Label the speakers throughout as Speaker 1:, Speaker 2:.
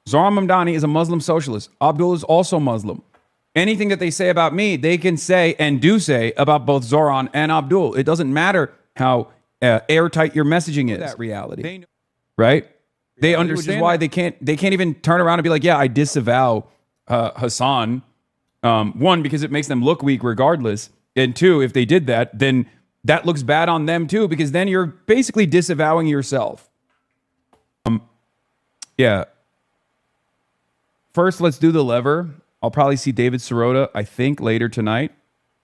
Speaker 1: Zoran Mamdani is a Muslim socialist. Abdul is also Muslim. Anything that they say about me, they can say and do say about both Zoran and Abdul. It doesn't matter how airtight your messaging is. That reality, right? They understand why they can't even turn around and be like, yeah, I disavow Hasan. One, because it makes them look weak regardless. And two, if they did that, then that looks bad on them too, because then you're basically disavowing yourself. Yeah. First, let's do the lever. I'll probably see David Sirota, I think, later tonight,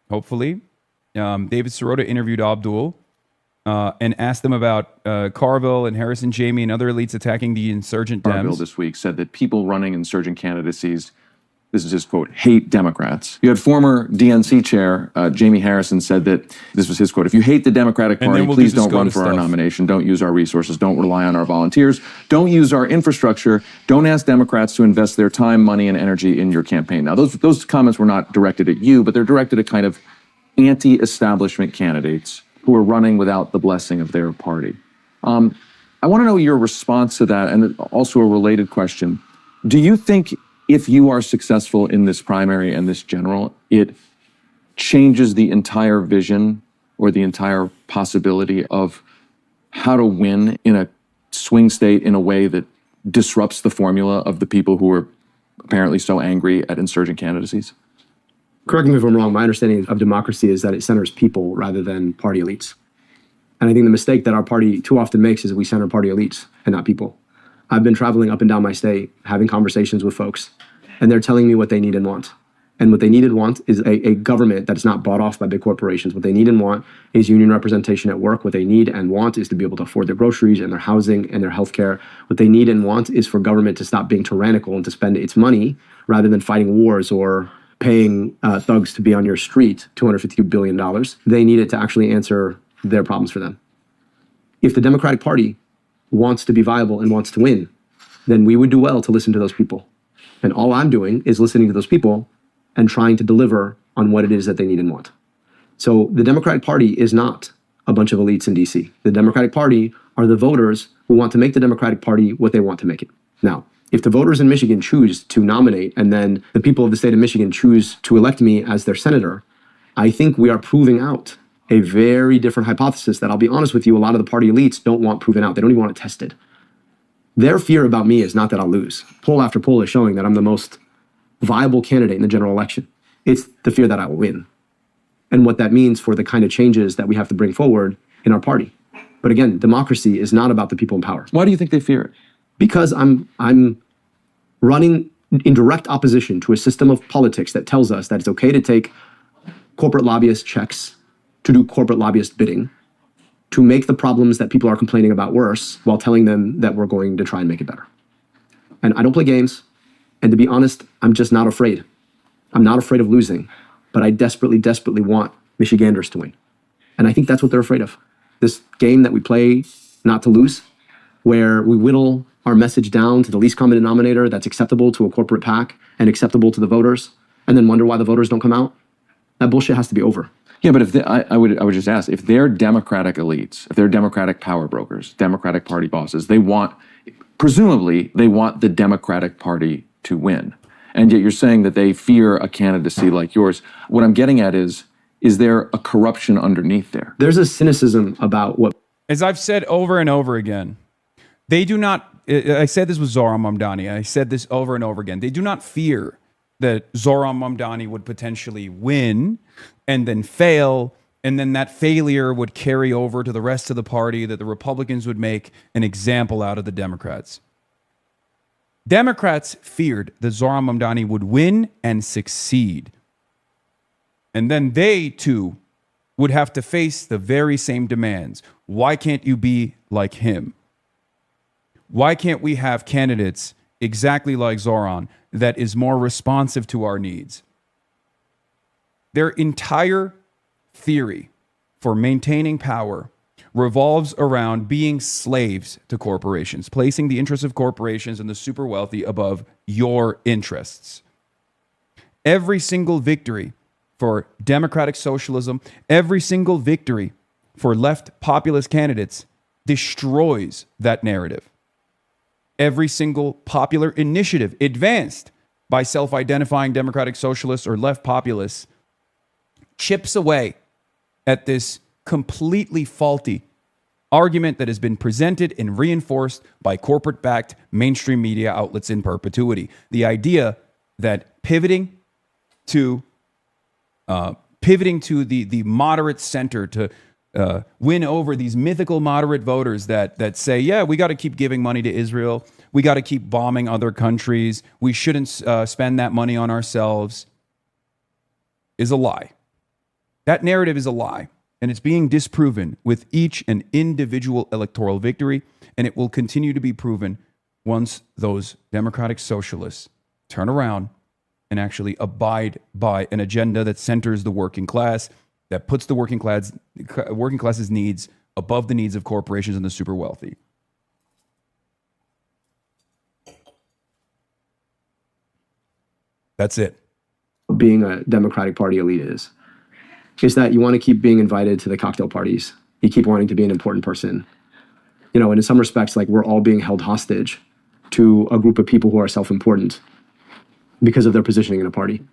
Speaker 1: hopefully. David Sirota interviewed Abdul and asked them about Carville and Harrison Jamie and other elites attacking the insurgent Dems.
Speaker 2: Carville this week said that people running insurgent candidacies, this is his quote, hate Democrats. You had former DNC chair Jamie Harrison said that, this was his quote, if you hate the Democratic Party, please don't run for our nomination. Don't use our resources. Don't rely on our volunteers. Don't use our infrastructure. Don't ask Democrats to invest their time, money, and energy in your campaign. Now, those comments were not directed at you, but they're directed at kind of anti-establishment candidates who are running without the blessing of their party. I want to know your response to that, and also a related question. Do you think if you are successful in this primary and this general, it changes the entire vision or the entire possibility of how to win in a swing state in a way that disrupts the formula of the people who are apparently so angry at insurgent candidacies?
Speaker 3: Correct me if I'm wrong, my understanding of democracy is that it centers people rather than party elites. And I think the mistake that our party too often makes is that we center party elites and not people. I've been traveling up and down my state, having conversations with folks, and they're telling me what they need and want. And what they need and want is a government that's not bought off by big corporations. What they need and want is union representation at work. What they need and want is to be able to afford their groceries and their housing and their health care. What they need and want is for government to stop being tyrannical and to spend its money rather than fighting wars or paying thugs to be on your street, $250 billion. They need it to actually answer their problems for them. If the Democratic Party wants to be viable and wants to win, then we would do well to listen to those people. And all I'm doing is listening to those people and trying to deliver on what it is that they need and want. So the Democratic Party is not a bunch of elites in DC. The Democratic Party are the voters who want to make the Democratic Party what they want to make it. Now, if the voters in Michigan choose to nominate and then the people of the state of Michigan choose to elect me as their senator, I think we are proving out a very different hypothesis that, I'll be honest with you, a lot of the party elites don't want proven out. They don't even want it tested. Their fear about me is not that I'll lose. Poll after poll is showing that I'm the most viable candidate in the general election. It's the fear that I will win and what that means for the kind of changes that we have to bring forward in our party. But again, democracy is not about the people in power.
Speaker 2: Why do you think they fear it?
Speaker 3: Because I'm running in direct opposition to a system of politics that tells us that it's okay to take corporate lobbyist checks, to do corporate lobbyist bidding, to make the problems that people are complaining about worse while telling them that we're going to try and make it better. And I don't play games. And to be honest, I'm just not afraid. I'm not afraid of losing, but I desperately, desperately want Michiganders to win. And I think that's what they're afraid of. This game that we play not to lose, where we whittle our message down to the least common denominator that's acceptable to a corporate PAC and acceptable to the voters, and then wonder why the voters don't come out. That bullshit has to be over.
Speaker 2: Yeah, but if I would just ask, if they're Democratic elites, if they're Democratic power brokers, Democratic Party bosses, presumably they want the Democratic Party to win. And yet you're saying that they fear a candidacy like yours. What I'm getting at is there a corruption underneath there?
Speaker 3: There's a cynicism about what...
Speaker 1: As I've said over and over again, they do not, I said this with Zoran Mamdani, I said this over and over again, they do not fear that Zoran Mamdani would potentially win and then fail, and then that failure would carry over to the rest of the party, that the Republicans would make an example out of the Democrats. Democrats feared that Zoran Mamdani would win and succeed. And then they, too, would have to face the very same demands. Why can't you be like him? Why can't we have candidates exactly like Zoran that is more responsive to our needs? Their entire theory for maintaining power revolves around being slaves to corporations, placing the interests of corporations and the super wealthy above your interests. Every single victory for democratic socialism, every single victory for left populist candidates destroys that narrative. every single popular initiative advanced by self-identifying democratic socialists or left populists chips away at this completely faulty argument that has been presented and reinforced by corporate-backed mainstream media outlets in perpetuity. The idea that pivoting to the moderate center to win over these mythical moderate voters that say, yeah, we got to keep giving money to Israel. We got to keep bombing other countries. We shouldn't spend that money on ourselves, is a lie. That narrative is a lie, and it's being disproven with each and individual electoral victory, and it will continue to be proven once those democratic socialists turn around and actually abide by an agenda that centers the working class, that puts the working class's needs above the needs of corporations and the super wealthy. That's it.
Speaker 3: Being a Democratic Party elite is that you want to keep being invited to the cocktail parties. You keep wanting to be an important person. You know, and in some respects, like, we're all being held hostage to a group of people who are self-important because of their positioning in a party.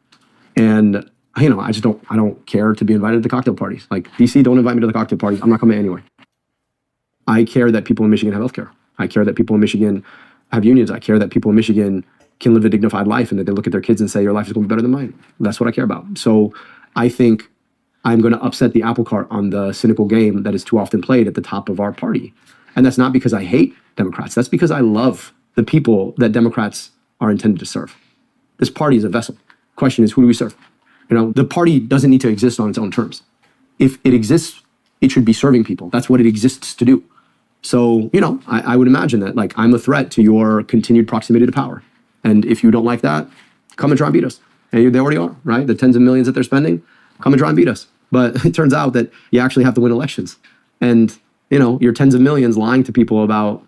Speaker 3: And, you know, I don't care to be invited to the cocktail parties. Like, DC, don't invite me to the cocktail parties. I'm not coming anyway. I care that people in Michigan have healthcare. I care that people in Michigan have unions. I care that people in Michigan can live a dignified life and that they look at their kids and say, your life is going to be better than mine. That's what I care about. So I think I'm going to upset the apple cart on the cynical game that is too often played at the top of our party. And that's not because I hate Democrats. That's because I love the people that Democrats are intended to serve. This party is a vessel. Question is, who do we serve? You know, the party doesn't need to exist on its own terms. If it exists, it should be serving people. That's what it exists to do. So, you know, I would imagine that, like, I'm a threat to your continued proximity to power. And if you don't like that, come and try and beat us. And they already are, right? The tens of millions that they're spending, come and try and beat us. But it turns out that you actually have to win elections. And, you know, your tens of millions lying to people about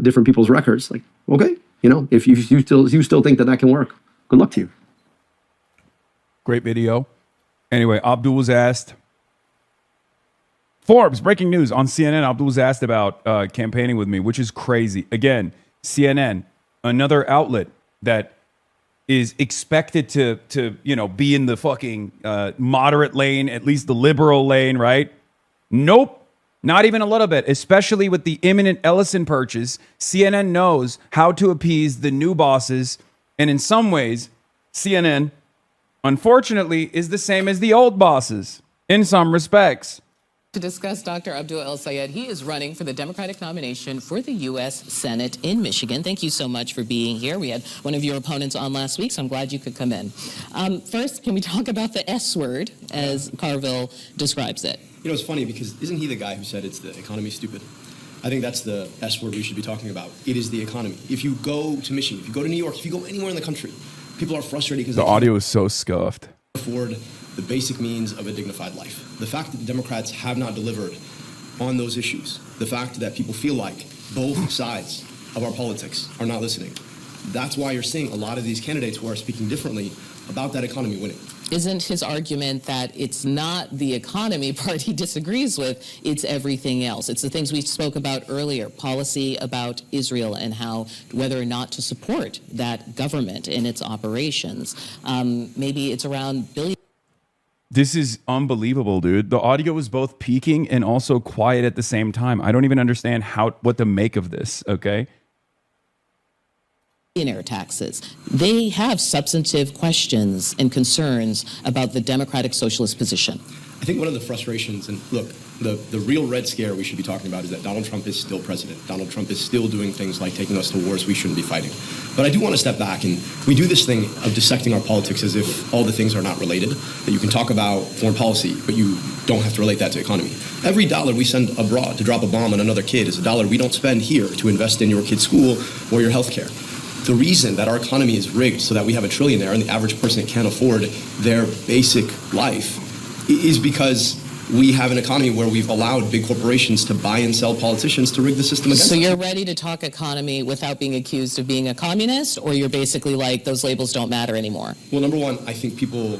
Speaker 3: different people's records, like, okay, you know, if you still think that can work, good luck to you.
Speaker 1: Great video. Anyway, Abdul was asked, Forbes, breaking news on CNN, Abdul was asked about campaigning with me, which is crazy. Again, CNN, another outlet that is expected to you know, be in the fucking moderate lane, at least the liberal lane, right? Nope. Not even a little bit, especially with the imminent Ellison purchase. CNN knows how to appease the new bosses. And in some ways, CNN, unfortunately, is the same as the old bosses in some respects.
Speaker 4: To discuss Dr. Abdul El-Sayed, he is running for the Democratic nomination for the U.S. Senate in Michigan. Thank you so much for being here. We had one of your opponents on last week, so I'm glad you could come in. First, can we talk about the S word, as Carville describes it?
Speaker 5: You know, it's funny because isn't he the guy who said it's the economy stupid? I think that's the S word we should be talking about. It is the economy. If you go to Michigan, if you go to New York, if you go anywhere in the country, people are frustrated because
Speaker 1: the audio is so scuffed.
Speaker 5: Afford the basic means of a dignified life. The fact that the Democrats have not delivered on those issues, the fact that people feel like both sides of our politics are not listening, that's why you're seeing a lot of these candidates who are speaking differently about that economy winning.
Speaker 4: Isn't his argument that it's not the economy part he disagrees with, it's everything else? It's the things we spoke about earlier, policy about Israel and how whether or not to support that government in its operations. Maybe it's around billions.
Speaker 1: This is unbelievable, dude. The audio was both peaking and also quiet at the same time. I don't even understand what to make of this, okay?
Speaker 4: Millionaire taxes. They have substantive questions and concerns about the Democratic Socialist position.
Speaker 5: I think one of the frustrations, and look, the real red scare we should be talking about is that Donald Trump is still president. Donald Trump is still doing things like taking us to wars we shouldn't be fighting. But I do want to step back, and we do this thing of dissecting our politics as if all the things are not related, that you can talk about foreign policy, but you don't have to relate that to economy. Every dollar we send abroad to drop a bomb on another kid is a dollar we don't spend here to invest in your kid's school or your health care. The reason that our economy is rigged so that we have a trillionaire and the average person can't afford their basic life is because we have an economy where we've allowed big corporations to buy and sell politicians to rig the system against us.
Speaker 4: So you're ready to talk economy without being accused of being a communist, or you're basically like, those labels don't matter anymore?
Speaker 5: Well, number one, I think people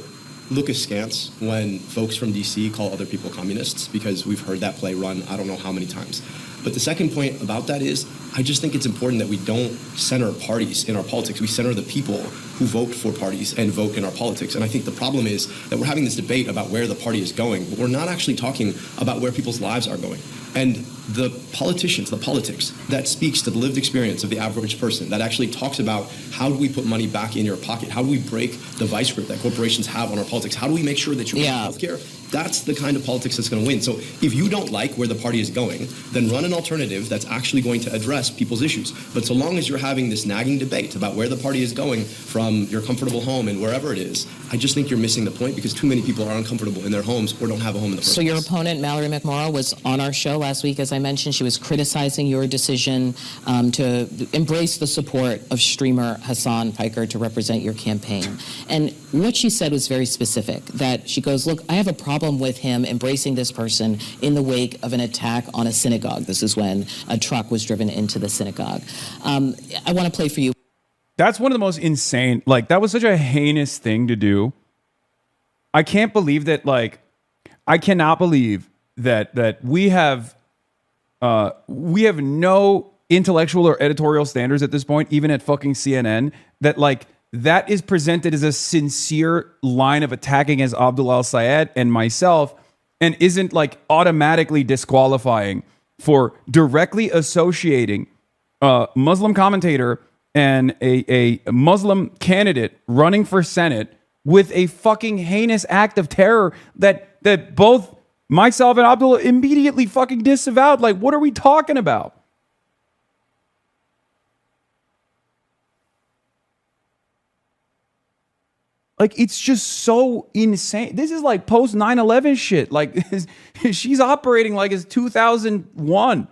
Speaker 5: look askance when folks from DC call other people communists, because we've heard that play run I don't know how many times. But the second point about that is I just think it's important that we don't center parties in our politics. We center the people who vote for parties and vote in our politics. And I think the problem is that we're having this debate about where the party is going, but we're not actually talking about where people's lives are going. And the politicians, the politics, that speaks to the lived experience of the average person, that actually talks about how do we put money back in your pocket? How do we break the vice grip that corporations have on our politics? How do we make sure that you have healthcare? That's the kind of politics that's going to win. So if you don't like where the party is going, then run an alternative that's actually going to address people's issues. But so long as you're having this nagging debate about where the party is going from your comfortable home and wherever it is, I just think you're missing the point because too many people are uncomfortable in their homes or don't have a home in the first place.
Speaker 4: So your opponent, Mallory McMorrow, was on our show last week, as I mentioned. She was criticizing your decision to embrace the support of streamer Hasan Piker to represent your campaign. And what she said was very specific, that she goes, look, I have a problem with him embracing this person in the wake of an attack on a synagogue. This is when a truck was driven into the synagogue. I want to play for you.
Speaker 1: That's one of the most insane, like, that was such a heinous thing to do. I can't believe that, like, I cannot believe that we have no intellectual or editorial standards at this point, even at fucking CNN, that, like, that is presented as a sincere line of attacking as Abdul al-Sayed and myself, and isn't, like, automatically disqualifying for directly associating a Muslim commentator and a Muslim candidate running for Senate with a fucking heinous act of terror that both myself and Abdul immediately fucking disavowed. Like, what are we talking about? Like, it's just so insane. This is like post 9/11 shit. Like, she's operating like it's 2001.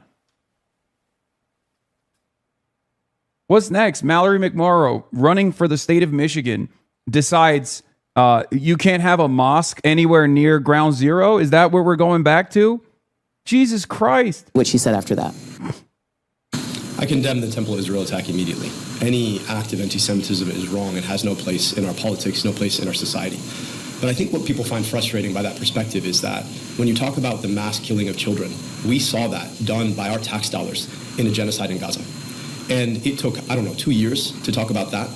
Speaker 1: What's next? Mallory McMorrow, running for the state of Michigan, decides you can't have a mosque anywhere near Ground Zero. Is that where we're going back to? Jesus Christ.
Speaker 4: What she said after that.
Speaker 5: I condemn the Temple of Israel attack immediately. Any act of anti-Semitism is wrong and has no place in our politics, no place in our society. But I think what people find frustrating by that perspective is that when you talk about the mass killing of children, we saw that done by our tax dollars in a genocide in Gaza. And it took, 2 years to talk about that.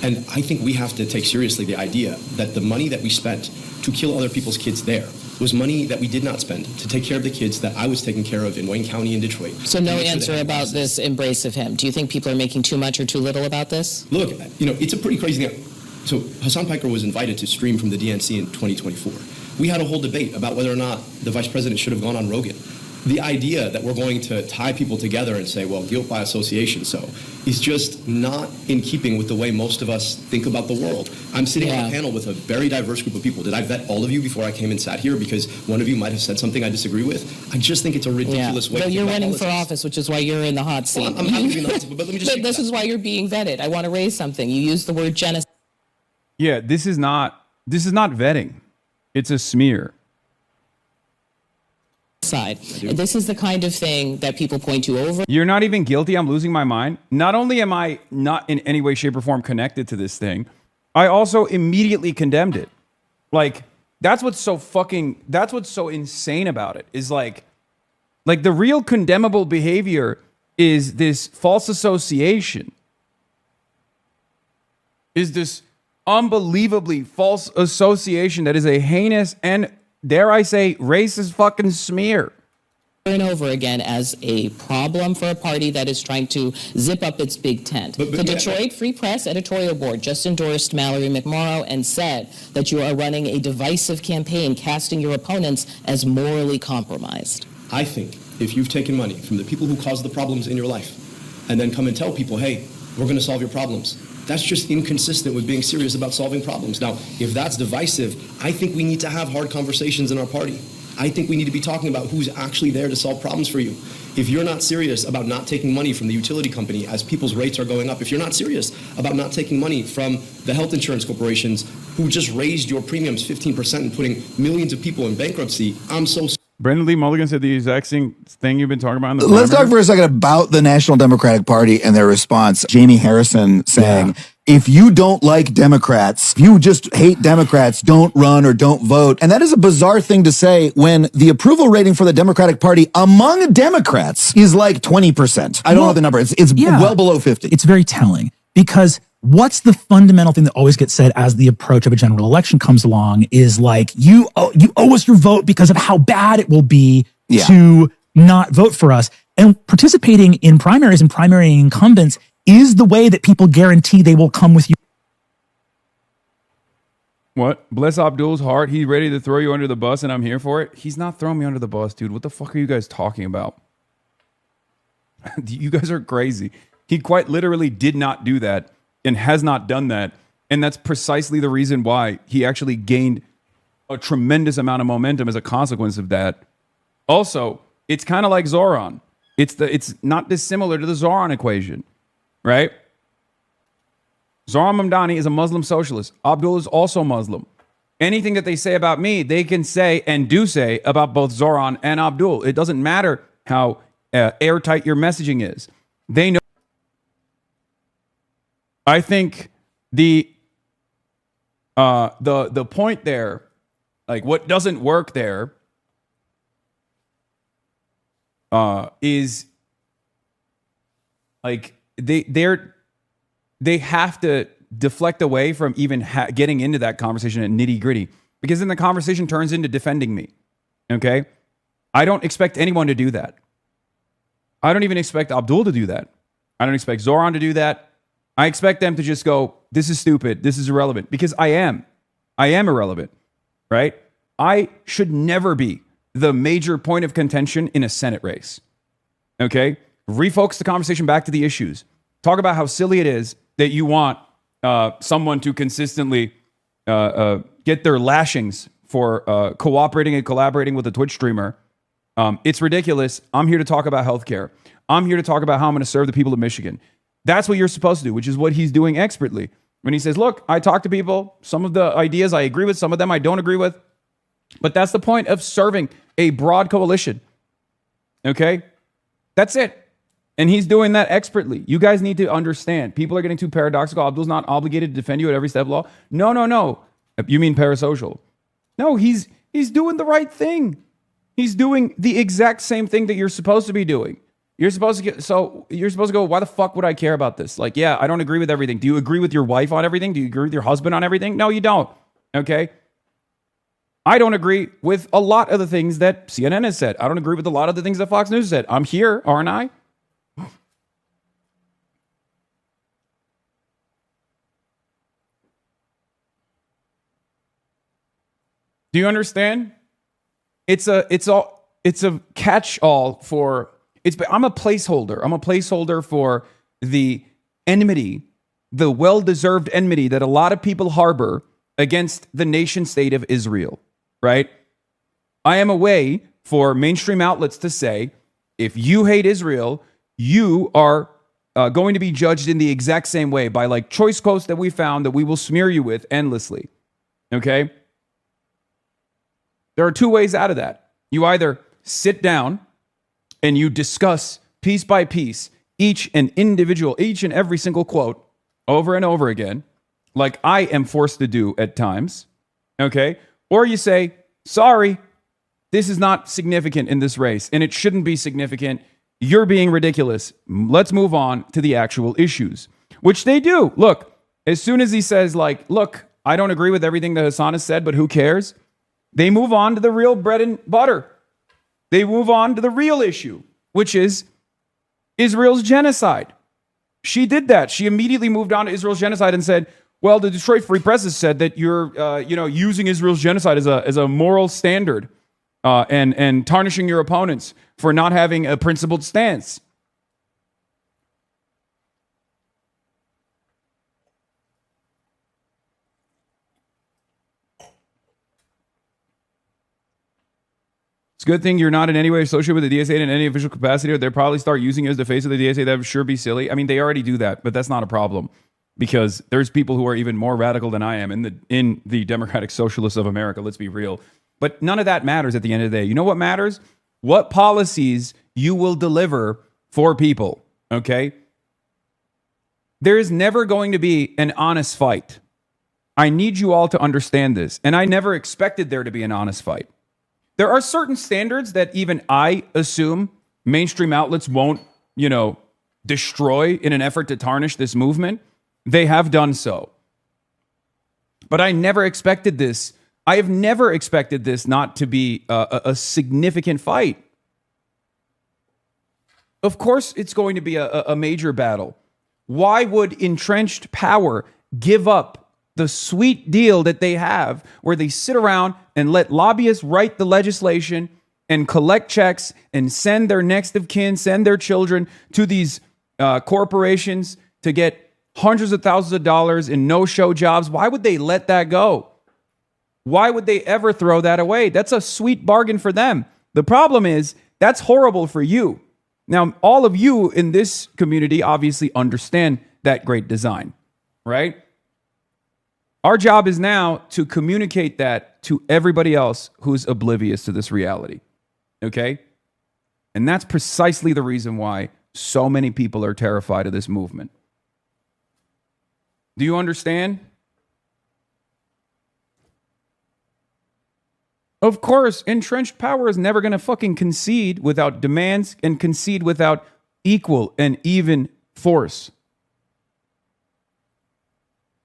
Speaker 5: And I think we have to take seriously the idea that the money that we spent to kill other people's kids there was money that we did not spend to take care of the kids that I was taking care of in Wayne County and Detroit.
Speaker 4: So no answer about this embrace of him. Do you think people are making too much or too little about this?
Speaker 5: Look, it's a pretty crazy thing. So Hasan Piker was invited to stream from the DNC in 2024. We had a whole debate about whether or not the vice president should have gone on Rogan. The idea that we're going to tie people together and say, well, guilt by association, so is just not in keeping with the way most of us think about the world. I'm sitting on a panel with a very diverse group of people. Did I vet all of you before I came and sat here because one of you might have said something I disagree with? I just think it's a ridiculous way to think
Speaker 4: you're
Speaker 5: about
Speaker 4: running
Speaker 5: politics.
Speaker 4: for office, which is why you're in the hot seat.
Speaker 5: Well, I'm happy to be in the hot seat, but let me just
Speaker 4: This is why you're being vetted. I want to raise something. You used the word genocide.
Speaker 1: Yeah, this is not vetting. It's a smear.
Speaker 4: This is the kind of thing that people point to over.
Speaker 1: You're not even guilty. I'm losing my mind. Not only am I not in any way, shape, or form connected to this thing, I also immediately condemned it. Like, that's what's so insane about it, is like the real condemnable behavior is this false association, is this unbelievably false association that is a heinous and, dare I say, racist fucking smear.
Speaker 4: And over again as a problem for a party that is trying to zip up its big tent. The Detroit Free Press editorial board just endorsed Mallory McMorrow and said that you are running a divisive campaign, casting your opponents as morally compromised.
Speaker 5: I think if you've taken money from the people who caused the problems in your life and then come and tell people, hey, we're going to solve your problems, that's just inconsistent with being serious about solving problems. Now, if that's divisive, I think we need to have hard conversations in our party. I think we need to be talking about who's actually there to solve problems for you. If you're not serious about not taking money from the utility company as people's rates are going up, if you're not serious about not taking money from the health insurance corporations who just raised your premiums 15% and putting millions of people in bankruptcy, I'm so
Speaker 1: Brendan Lee Mulligan said the exact same thing you've been talking about in the
Speaker 6: Let's talk for a second about the National Democratic Party and their response. Jamie Harrison saying, if you don't like Democrats, if you just hate Democrats, don't run or don't vote. And that is a bizarre thing to say when the approval rating for the Democratic Party among Democrats is like 20%. I don't know the number. It's well below 50.
Speaker 7: It's very telling because what's the fundamental thing that always gets said as the approach of a general election comes along is like, you owe us your vote because of how bad it will be to not vote for us. And participating in primaries and primary incumbents is the way that people guarantee they will come with you.
Speaker 1: What? Bless Abdul's heart. He's ready to throw you under the bus and I'm here for it. He's not throwing me under the bus, dude. What the fuck are you guys talking about? You guys are crazy. He quite literally did not do that and has not done that. And that's precisely the reason why he actually gained a tremendous amount of momentum as a consequence of that. Also, it's kind of like Zoran. It's not dissimilar to the Zoran equation, right? Zoran Mamdani is a Muslim socialist. Abdul is also Muslim. Anything that they say about me, they can say and do say about both Zoran and Abdul. It doesn't matter how airtight your messaging is. They know. I think the point there, like what doesn't work there, is like they have to deflect away from even getting into that conversation at nitty gritty, because then the conversation turns into defending me. Okay, I don't expect anyone to do that. I don't even expect Abdul to do that. I don't expect Zoran to do that. I expect them to just go, this is stupid, this is irrelevant, because I am irrelevant, right? I should never be the major point of contention in a Senate race. Okay? Refocus the conversation back to the issues. Talk about how silly it is that you want someone to consistently get their lashings for cooperating and collaborating with a Twitch streamer. It's ridiculous. I'm here to talk about healthcare. I'm here to talk about how I'm going to serve the people of Michigan. That's what you're supposed to do, which is what he's doing expertly. When he says, look, I talk to people. Some of the ideas I agree with, some of them I don't agree with. But that's the point of serving a broad coalition. Okay? That's it. And he's doing that expertly. You guys need to understand. People are getting too paradoxical. Abdul's not obligated to defend you at every step of law. No. You mean parasocial. No, he's doing the right thing. He's doing the exact same thing that you're supposed to be doing. You're supposed to go, why the fuck would I care about this? Like, yeah, I don't agree with everything. Do you agree with your wife on everything? Do you agree with your husband on everything? No, you don't. Okay? I don't agree with a lot of the things that CNN has said. I don't agree with a lot of the things that Fox News said. I'm here, aren't I? Do you understand? It's a catch-all for. I'm a placeholder. I'm a placeholder for the enmity, the well-deserved enmity that a lot of people harbor against the nation state of Israel. Right? I am a way for mainstream outlets to say, if you hate Israel, you are going to be judged in the exact same way by like choice quotes that we found that we will smear you with endlessly. Okay? There are two ways out of that. You either sit down and you discuss piece by piece each and every single quote over and over again, like I am forced to do at times. Okay? Or you say, sorry, this is not significant in this race, and it shouldn't be significant. You're being ridiculous. Let's move on to the actual issues, which they do. Look, as soon as he says, like, look, I don't agree with everything that Hasan has said, but who cares? They move on to the real bread and butter. They move on to the real issue, which is Israel's genocide. She did that. She immediately moved on to Israel's genocide and said, well, the Detroit Free Press has said that you're, using Israel's genocide as a moral standard and tarnishing your opponents for not having a principled stance. It's a good thing you're not in any way associated with the DSA in any official capacity, or they'll probably start using you as the face of the DSA. That would sure be silly. I mean, they already do that, but that's not a problem. Because there's people who are even more radical than I am in the Democratic Socialists of America. Let's be real. But none of that matters at the end of the day. You know what matters? What policies you will deliver for people. Okay? There is never going to be an honest fight. I need you all to understand this. And I never expected there to be an honest fight. There are certain standards that even I assume mainstream outlets won't, destroy in an effort to tarnish this movement. They have done so. But I never expected this. I have never expected this not to be a significant fight. Of course, it's going to be a major battle. Why would entrenched power give up the sweet deal that they have where they sit around and let lobbyists write the legislation and collect checks and send their next of kin, send their children to these corporations to get hundreds of thousands of dollars in no-show jobs? Why would they let that go? Why would they ever throw that away? That's a sweet bargain for them. The problem is that's horrible for you. Now, all of you in this community obviously understand that great design, right? Our job is now to communicate that to everybody else who's oblivious to this reality, okay? And that's precisely the reason why so many people are terrified of this movement. Do you understand? Of course, entrenched power is never going to fucking concede without demands and concede without equal and even force.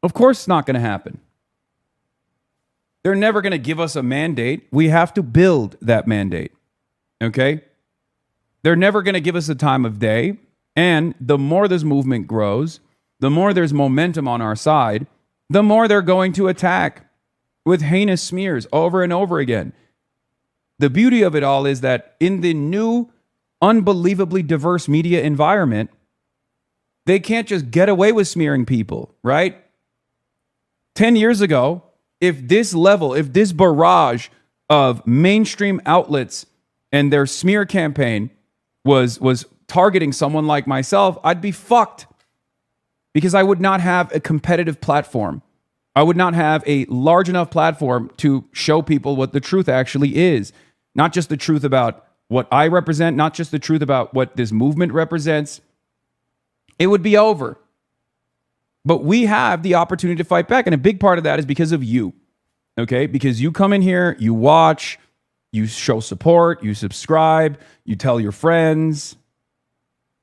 Speaker 1: Of course, it's not going to happen. They're never going to give us a mandate. We have to build that mandate. Okay? They're never going to give us a time of day. And the more this movement grows, the more there's momentum on our side, the more they're going to attack with heinous smears over and over again. The beauty of it all is that in the new, unbelievably diverse media environment, they can't just get away with smearing people, right? 10 years ago, if this barrage of mainstream outlets and their smear campaign was targeting someone like myself, I'd be fucked because I would not have a competitive platform. I would not have a large enough platform to show people what the truth actually is. Not just the truth about what I represent, not just the truth about what this movement represents. It would be over. But we have the opportunity to fight back. And a big part of that is because of you. Okay? Because you come in here, you watch, you show support, you subscribe, you tell your friends.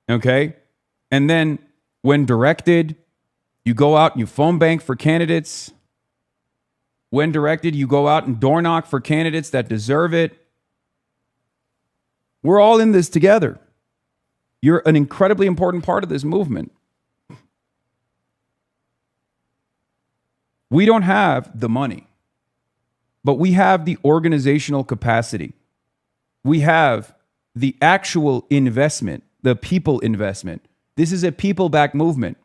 Speaker 1: Okay? And then when directed, you go out and you phone bank for candidates. When directed, you go out and door knock for candidates that deserve it. We're all in this together. You're an incredibly important part of this movement. We don't have the money, but we have the organizational capacity. We have the actual investment, the people investment. This is a people-backed movement.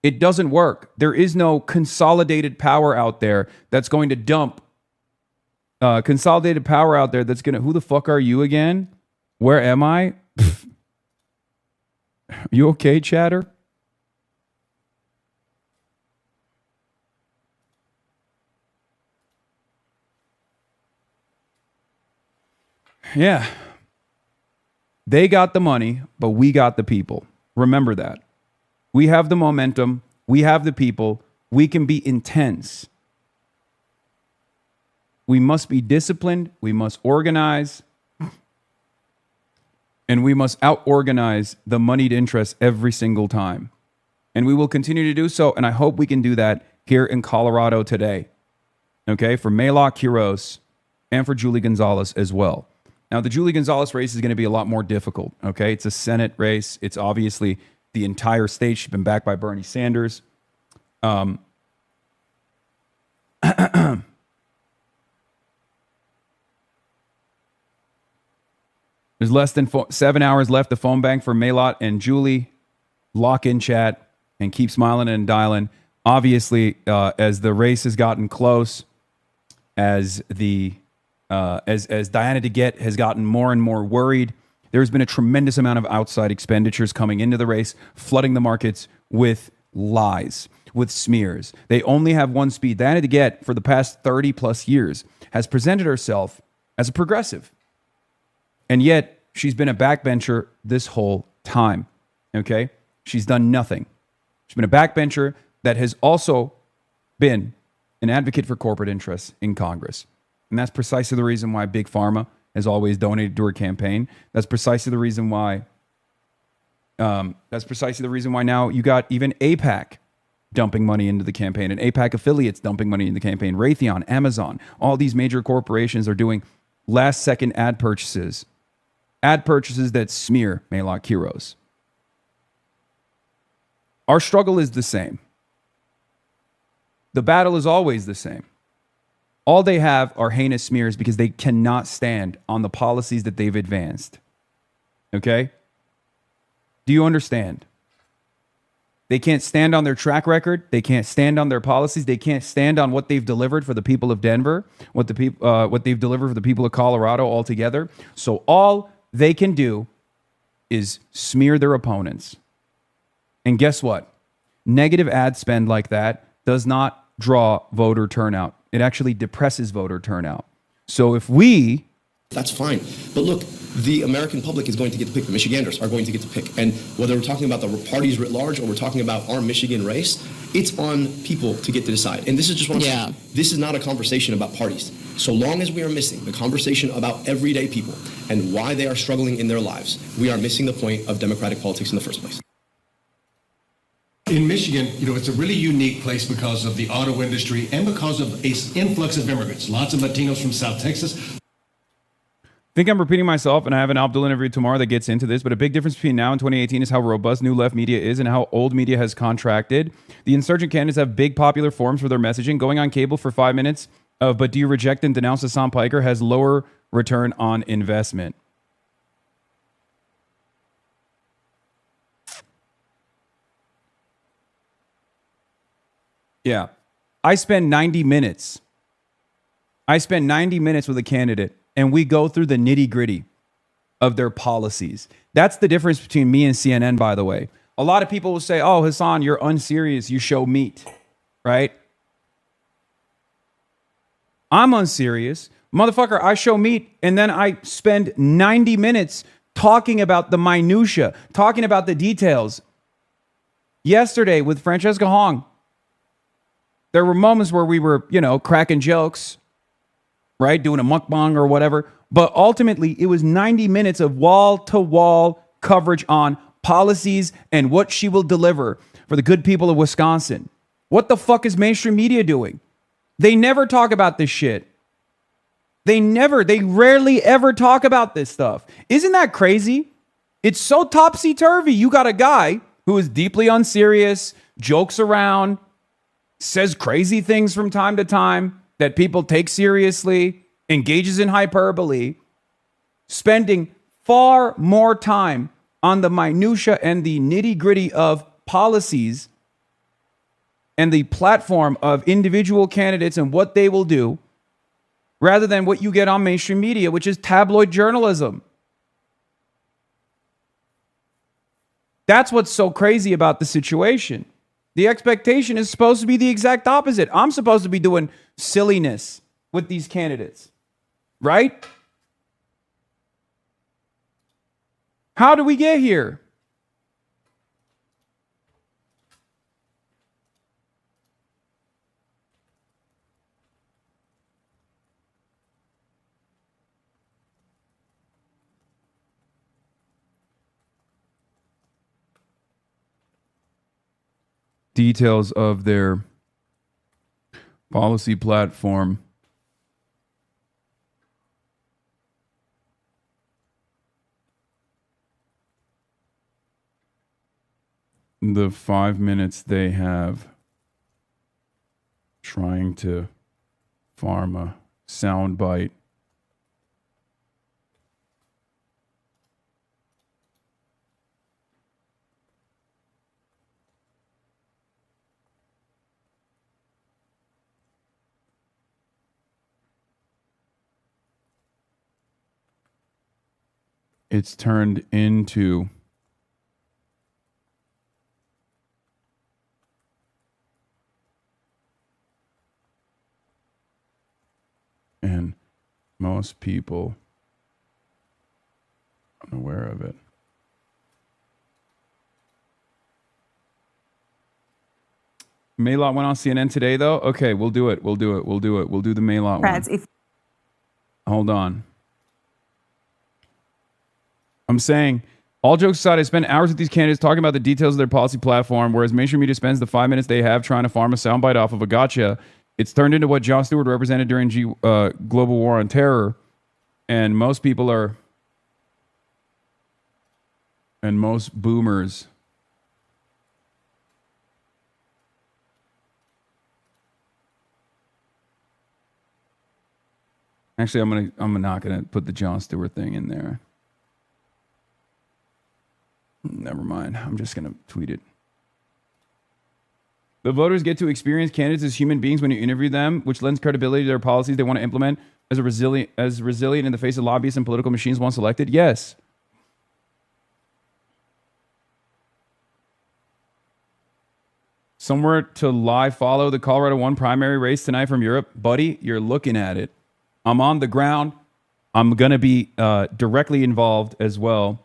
Speaker 1: It doesn't work. There is no consolidated power out there that's going to dump. Consolidated power out there that's going to... Who the fuck are you again? Where am I? You okay, chatter? Yeah. They got the money, but we got the people. Remember that. We have the momentum. We have the people. We can be intense. We must be disciplined. We must organize. And we must out-organize the moneyed interests every single time. And we will continue to do so. And I hope we can do that here in Colorado today. Okay? For Melat Quiros and for Julie Gonzalez as well. Now, the Julie Gonzalez race is going to be a lot more difficult. Okay? It's a Senate race. It's obviously the entire state. She's been backed by Bernie Sanders. There's less than 7 hours left to phone bank for Melat and Julie. Lock in chat and keep smiling and dialing. Obviously, as the race has gotten close, as Diana DeGette has gotten more and more worried, there's been a tremendous amount of outside expenditures coming into the race, flooding the markets with lies, with smears. They only have one speed. Diana DeGette, for the past 30 plus years, has presented herself as a progressive. And yet, she's been a backbencher this whole time, okay? She's done nothing. She's been a backbencher that has also been an advocate for corporate interests in Congress. And that's precisely the reason why Big Pharma has always donated to her campaign. That's precisely the reason why. Now you got even APAC dumping money into the campaign, and APAC affiliates dumping money in the campaign. Raytheon, Amazon, all these major corporations are doing last-second ad purchases that smear Melat heroes. Our struggle is the same. The battle is always the same. All they have are heinous smears because they cannot stand on the policies that they've advanced. Okay? Do you understand? They can't stand on their track record. They can't stand on their policies. They can't stand on what they've delivered for the people of Denver, what they've delivered for the people of Colorado altogether. So all they can do is smear their opponents. And guess what? Negative ad spend like that does not draw voter turnout. It actually depresses voter turnout. So if we...
Speaker 5: That's fine. But look, the American public is going to get to pick. The Michiganders are going to get to pick. And whether we're talking about the parties writ large or we're talking about our Michigan race, it's on people to get to decide. And this is just what I'm saying. This is not a conversation about parties. So long as we are missing the conversation about everyday people and why they are struggling in their lives, we are missing the point of democratic politics in the first place.
Speaker 8: In Michigan, it's a really unique place because of the auto industry and because of an influx of immigrants. Lots of Latinos from South Texas.
Speaker 1: I think I'm repeating myself, and I have an Abdul interview tomorrow that gets into this, but a big difference between now and 2018 is how robust new left media is and how old media has contracted. The insurgent candidates have big popular forms for their messaging. Going on cable for 5 minutes of "but do you reject and denounce Hasan Piker" has lower return on investment. Yeah. I spend 90 minutes with a candidate, and we go through the nitty-gritty of their policies. That's the difference between me and CNN, by the way. A lot of people will say, "Oh, Hasan, you're unserious. You show meat," right? I'm unserious. Motherfucker, I show meat, and then I spend 90 minutes talking about the minutia, talking about the details. Yesterday with Francesca Hong, there were moments where we were, cracking jokes, right? Doing a mukbang or whatever. But ultimately, it was 90 minutes of wall-to-wall coverage on policies and what she will deliver for the good people of Wisconsin. What the fuck is mainstream media doing? They never talk about this shit. They rarely ever talk about this stuff. Isn't that crazy? It's so topsy-turvy. You got a guy who is deeply unserious, jokes around, says crazy things from time to time that people take seriously, engages in hyperbole, spending far more time on the minutia and the nitty-gritty of policies and the platform of individual candidates and what they will do, rather than what you get on mainstream media, which is tabloid journalism. That's what's so crazy about the situation. The expectation is supposed to be the exact opposite. I'm supposed to be doing silliness with these candidates, right? How do we get here? Details of their policy platform. The 5 minutes they have trying to farm a soundbite. It's turned into and most people are unaware of it. Melat went on CNN today, though. Okay, we'll do it. We'll do the Melat one. Hold on. I'm saying, all jokes aside, I spent hours with these candidates talking about the details of their policy platform, whereas mainstream media spends the 5 minutes they have trying to farm a soundbite off of a gotcha. It's turned into what Jon Stewart represented during global war on terror. And most people are... And most boomers... Actually, I'm not gonna put the Jon Stewart thing in there. Never mind. I'm just gonna tweet it. The voters get to experience candidates as human beings when you interview them, which lends credibility to their policies they want to implement as resilient in the face of lobbyists and political machines once elected. Yes. Somewhere to live follow the Colorado 1 primary race tonight from Europe. Buddy, you're looking at it. I'm on the ground. I'm going to be directly involved as well.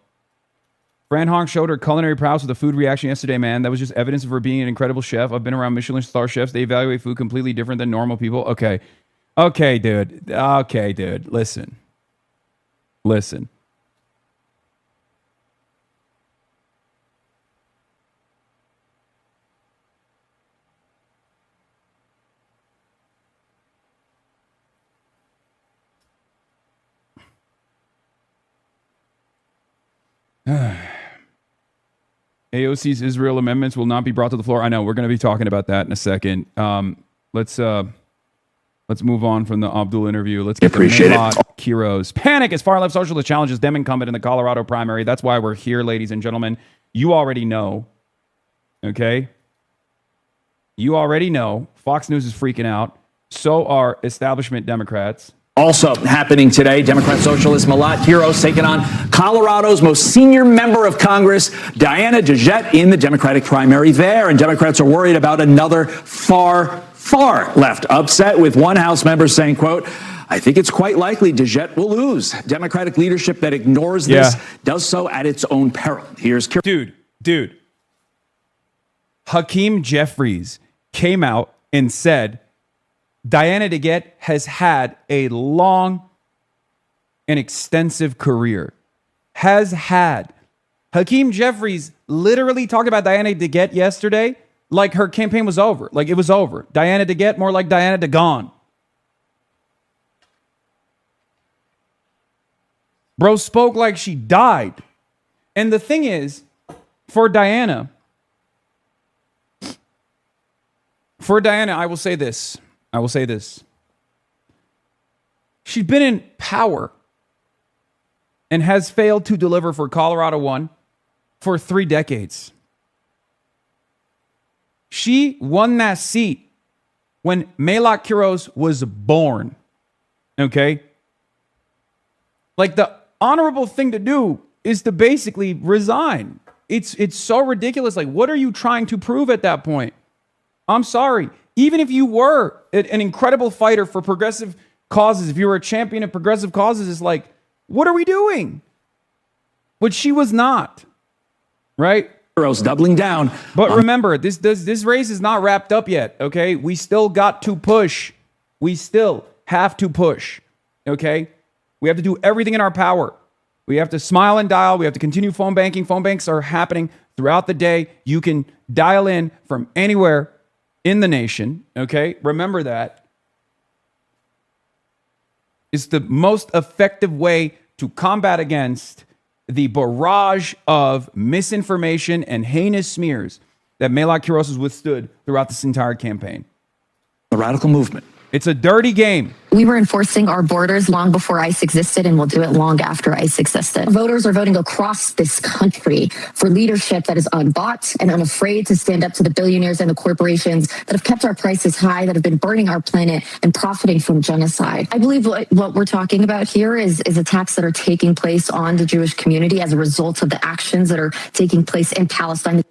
Speaker 1: Fran Hong showed her culinary prowess with a food reaction yesterday, man. That was just evidence of her being an incredible chef. I've been around Michelin star chefs. They evaluate food completely different than normal people. Okay. Okay, dude. Okay, dude. Listen. AOC's Israel amendments will not be brought to the floor. I know we're going to be talking about that in a second. Let's move on from the Abdul interview. Let's get to Melat Kiros. Panic as far left socialist challenges Dem incumbent in the Colorado primary. That's why we're here, ladies and gentlemen. You already know. Okay? You already know. Fox News is freaking out. So are establishment Democrats.
Speaker 9: Also happening today, Democrat socialist Melat Kiros taking on Colorado's most senior member of Congress, Diana DeJette, in the Democratic primary there. And Democrats are worried about another far left upset, with one House member saying, quote, I think it's quite likely DeJette will lose. Democratic leadership that ignores this does so at its own peril. Here's
Speaker 1: Dude. Hakeem Jeffries came out and said, Diana DeJette has had a long and extensive career. Hakeem Jeffries literally talked about Diana DeJette yesterday like her campaign was over. Like it was over. Diana DeJette, more like Diana DeGone. Bro spoke like she died. And the thing is, for Diana, I will say this. She's been in power and has failed to deliver for Colorado 1 for 3 decades. She won that seat when Melat Kiros was born. Okay? Like, the honorable thing to do is to basically resign. It's so ridiculous. Like, what are you trying to prove at that point? I'm sorry. Even if you were an incredible fighter for progressive causes, if you were a champion of progressive causes, it's like, what are we doing? But she was not, right?
Speaker 9: Doubling down.
Speaker 1: But remember, this race is not wrapped up yet, okay? We still got to push. We still have to push, okay? We have to do everything in our power. We have to smile and dial. We have to continue phone banking. Phone banks are happening throughout the day. You can dial in from anywhere in the nation, okay? Remember that. It's the most effective way to combat against the barrage of misinformation and heinous smears that Melat Kiros has withstood throughout this entire campaign.
Speaker 9: The radical movement.
Speaker 1: It's a dirty game.
Speaker 10: We were enforcing our borders long before ICE existed, and we'll do it long after ICE existed. Voters are voting across this country for leadership that is unbought and unafraid to stand up to the billionaires and the corporations that have kept our prices high, that have been burning our planet and profiting from genocide. I believe what we're talking about here is attacks that are taking place on the Jewish community as a result of the actions that are taking place in Palestine.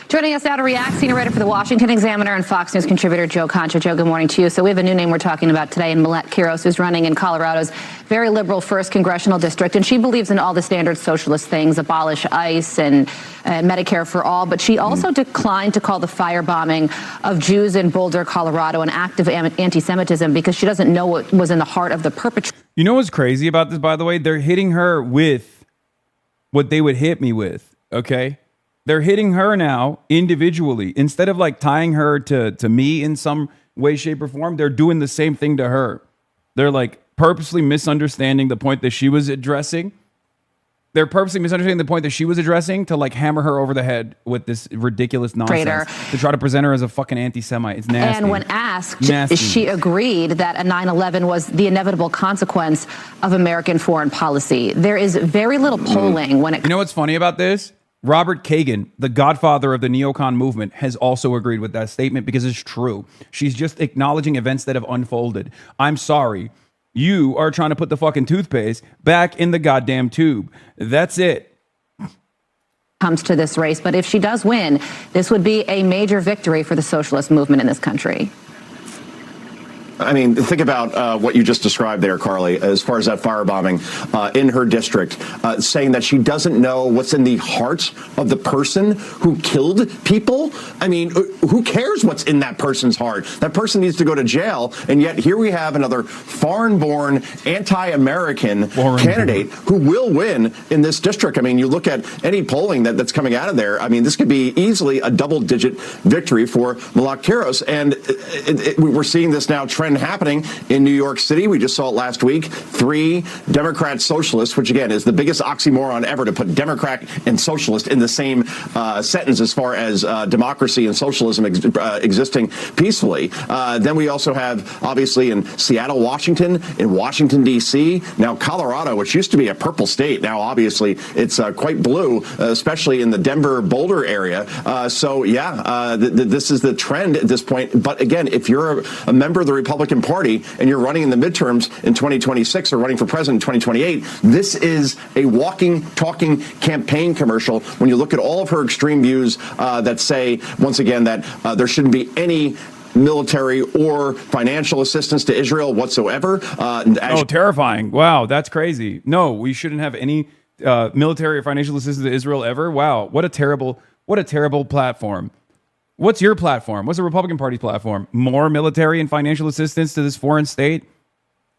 Speaker 11: Joining us now to react, senior writer for the Washington Examiner and Fox News contributor Joe Concha. Joe, good morning to you. So we have a new name we're talking about today, in Melat, who's running in Colorado's very liberal 1st congressional district. And she believes in all the standard socialist things, abolish ICE and Medicare for all. But she also declined to call the firebombing of Jews in Boulder, Colorado, an act of anti-Semitism because she doesn't know what was in the heart of the perpetrator.
Speaker 1: You know what's crazy about this, by the way? They're hitting her with what they would hit me with, okay? They're hitting her now individually. Instead of like tying her to me in some way, shape, or form, they're doing the same thing to her. They're like purposely misunderstanding the point that she was addressing. They're purposely misunderstanding the point that she was addressing to like hammer her over the head with this ridiculous nonsense to try to present her as a fucking anti-Semite. It's nasty.
Speaker 11: And when asked, she agreed that a 9/11 was the inevitable consequence of American foreign policy. There is very little polling when it...
Speaker 1: You know what's funny about this? Robert Kagan, the godfather of the neocon movement, has also agreed with that statement because it's true. She's just acknowledging events that have unfolded. I'm sorry. You are trying to put the fucking toothpaste back in the goddamn tube. That's it.
Speaker 11: Comes to this race, but if she does win, this would be a major victory for the socialist movement in this country.
Speaker 12: I mean, think about what you just described there, Carly, as far as that firebombing in her district, saying that she doesn't know what's in the heart of the person who killed people. I mean, who cares what's in that person's heart? That person needs to go to jail. And yet here we have another foreign-born, anti-American candidate who will win in this district. I mean, you look at any polling that's coming out of there. I mean, this could be easily a double-digit victory for Melat. And we're seeing this now trend happening in New York City. We just saw it last week. 3 Democrat socialists, which again is the biggest oxymoron ever to put Democrat and socialist in the same sentence as far as democracy and socialism existing peacefully. Then we also have, obviously, in Seattle, Washington, in Washington, D.C., now Colorado, which used to be a purple state. Now, obviously, it's quite blue, especially in the Denver, Boulder area. This is the trend at this point. But again, if you're a member of the Republican Party and you're running in the midterms in 2026 or running for president in 2028, this is a walking, talking campaign commercial when you look at all of her extreme views that say, once again, that there shouldn't be any military or financial assistance to Israel whatsoever.
Speaker 1: Terrifying. Wow, that's crazy. No, we shouldn't have any military or financial assistance to Israel ever. Wow, what a terrible platform. What's your platform? What's the Republican Party's platform? More military and financial assistance to this foreign state?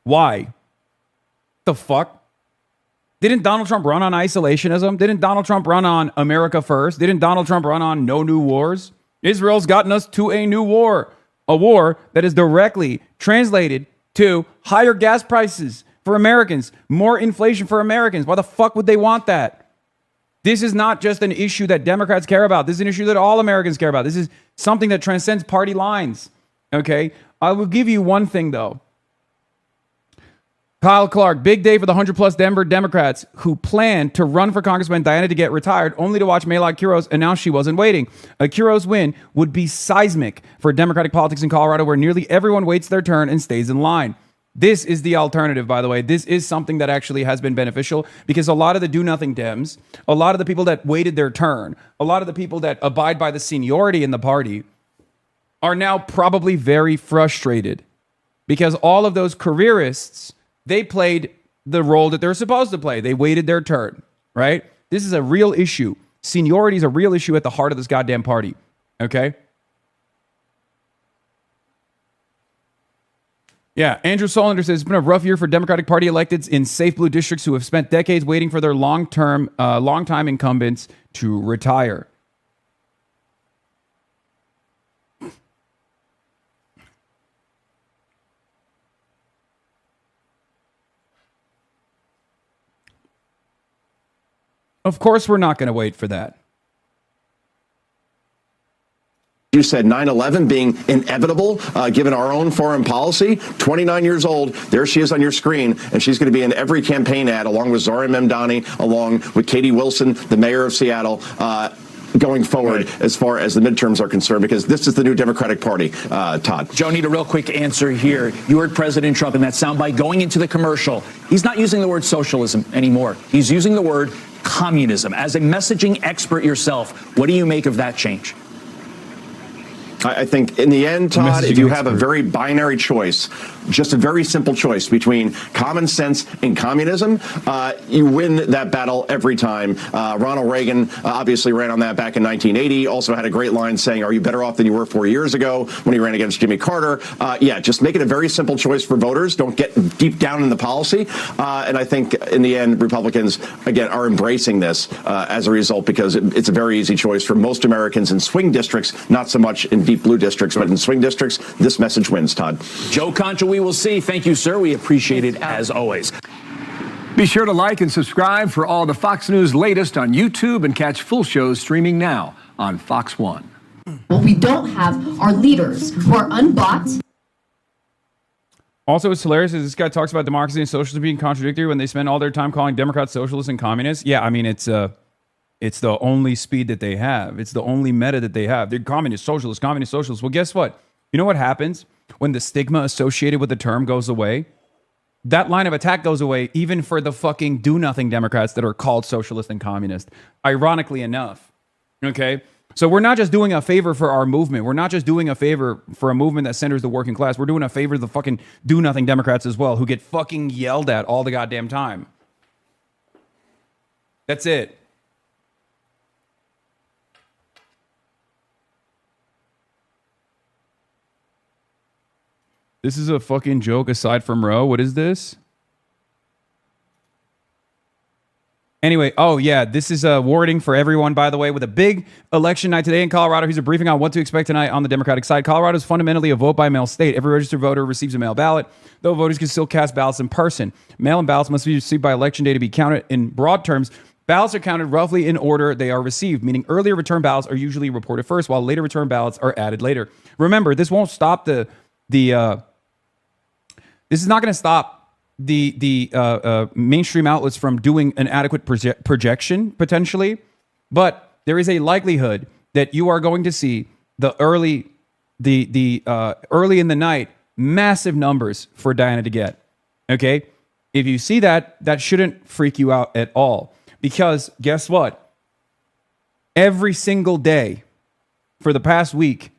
Speaker 1: Why? The fuck? Didn't Donald Trump run on isolationism? Didn't Donald Trump run on America first? Didn't Donald Trump run on no new wars? Israel's gotten us to a new war. A war that is directly translated to higher gas prices for Americans, more inflation for Americans. Why the fuck would they want that? This is not just an issue that Democrats care about. This is an issue that all Americans care about. This is something that transcends party lines. Okay? I will give you one thing, though. Kyle Clark, big day for the 100-plus Denver Democrats who planned to run for Congressman Diana to get retired, only to watch Melat announce she wasn't waiting. A Quiroz win would be seismic for Democratic politics in Colorado, where nearly everyone waits their turn and stays in line. This is the alternative, by the way. This is something that actually has been beneficial because a lot of the do-nothing Dems, a lot of the people that waited their turn, a lot of the people that abide by the seniority in the party are now probably very frustrated because all of those careerists, they played the role that they're supposed to play. They waited their turn, right? This is a real issue. Seniority is a real issue at the heart of this goddamn party, okay? Yeah, Andrew Solander says it's been a rough year for Democratic Party electeds in safe blue districts who have spent decades waiting for their long-time incumbents to retire. Of course, we're not going to wait for that.
Speaker 12: You said 9/11 being inevitable, given our own foreign policy. 29 years old, there she is on your screen, and she's going to be in every campaign ad, along with Zora Memdani, along with Katie Wilson, the mayor of Seattle, going forward as far as the midterms are concerned, because this is the new Democratic Party, Todd.
Speaker 9: Joe, need a real quick answer here. You heard President Trump in that soundbite going into the commercial. He's not using the word socialism anymore. He's using the word communism. As a messaging expert yourself, what do you make of that change?
Speaker 12: I think in the end, Todd, if you have a very binary choice, just a very simple choice between common sense and communism, you win that battle every time. Ronald Reagan obviously ran on that back in 1980, also had a great line saying, are you better off than you were 4 years ago when he ran against Jimmy Carter? Yeah, just make it a very simple choice for voters. Don't get deep down in the policy. And I think in the end, Republicans, again, are embracing this as a result because it's a very easy choice for most Americans in swing districts, not so much in deep blue districts, but in swing districts, this message wins, Todd.
Speaker 9: Joe Concha, we will see. Thank you, sir. We appreciate it as always.
Speaker 13: Be sure to like and subscribe for all the Fox News latest on YouTube and catch full shows streaming now on Fox One.
Speaker 14: What we don't have are leaders who are unbought.
Speaker 1: Also, it's hilarious is this guy talks about democracy and socialism being contradictory when they spend all their time calling Democrats socialists and communists. Yeah, I mean, it's the only speed that they have. It's the only meta that they have. They're communist socialists, communist socialists. Well, guess what? You know what happens when the stigma associated with the term goes away? That line of attack goes away even for the fucking do-nothing Democrats that are called socialist and communist, ironically enough. Okay? So we're not just doing a favor for our movement. We're not just doing a favor for a movement that centers the working class. We're doing a favor to the fucking do-nothing Democrats as well, who get fucking yelled at all the goddamn time. That's it. This is a fucking joke aside from Roe. What is this? Anyway, oh yeah, this is a warning for everyone, by the way, with a big election night today in Colorado. Here's a briefing on what to expect tonight on the Democratic side. Colorado is fundamentally a vote-by-mail state. Every registered voter receives a mail ballot, though voters can still cast ballots in person. Mail-in ballots must be received by election day to be counted. In broad terms, ballots are counted roughly in order they are received, meaning earlier return ballots are usually reported first, while later return ballots are added later. Remember, this won't stop this is not going to stop the mainstream outlets from doing an adequate projection, potentially. But there is a likelihood that you are going to see the early in the night massive numbers for Diana to get. Okay? If you see that, that shouldn't freak you out at all. Because guess what? Every single day for the past week,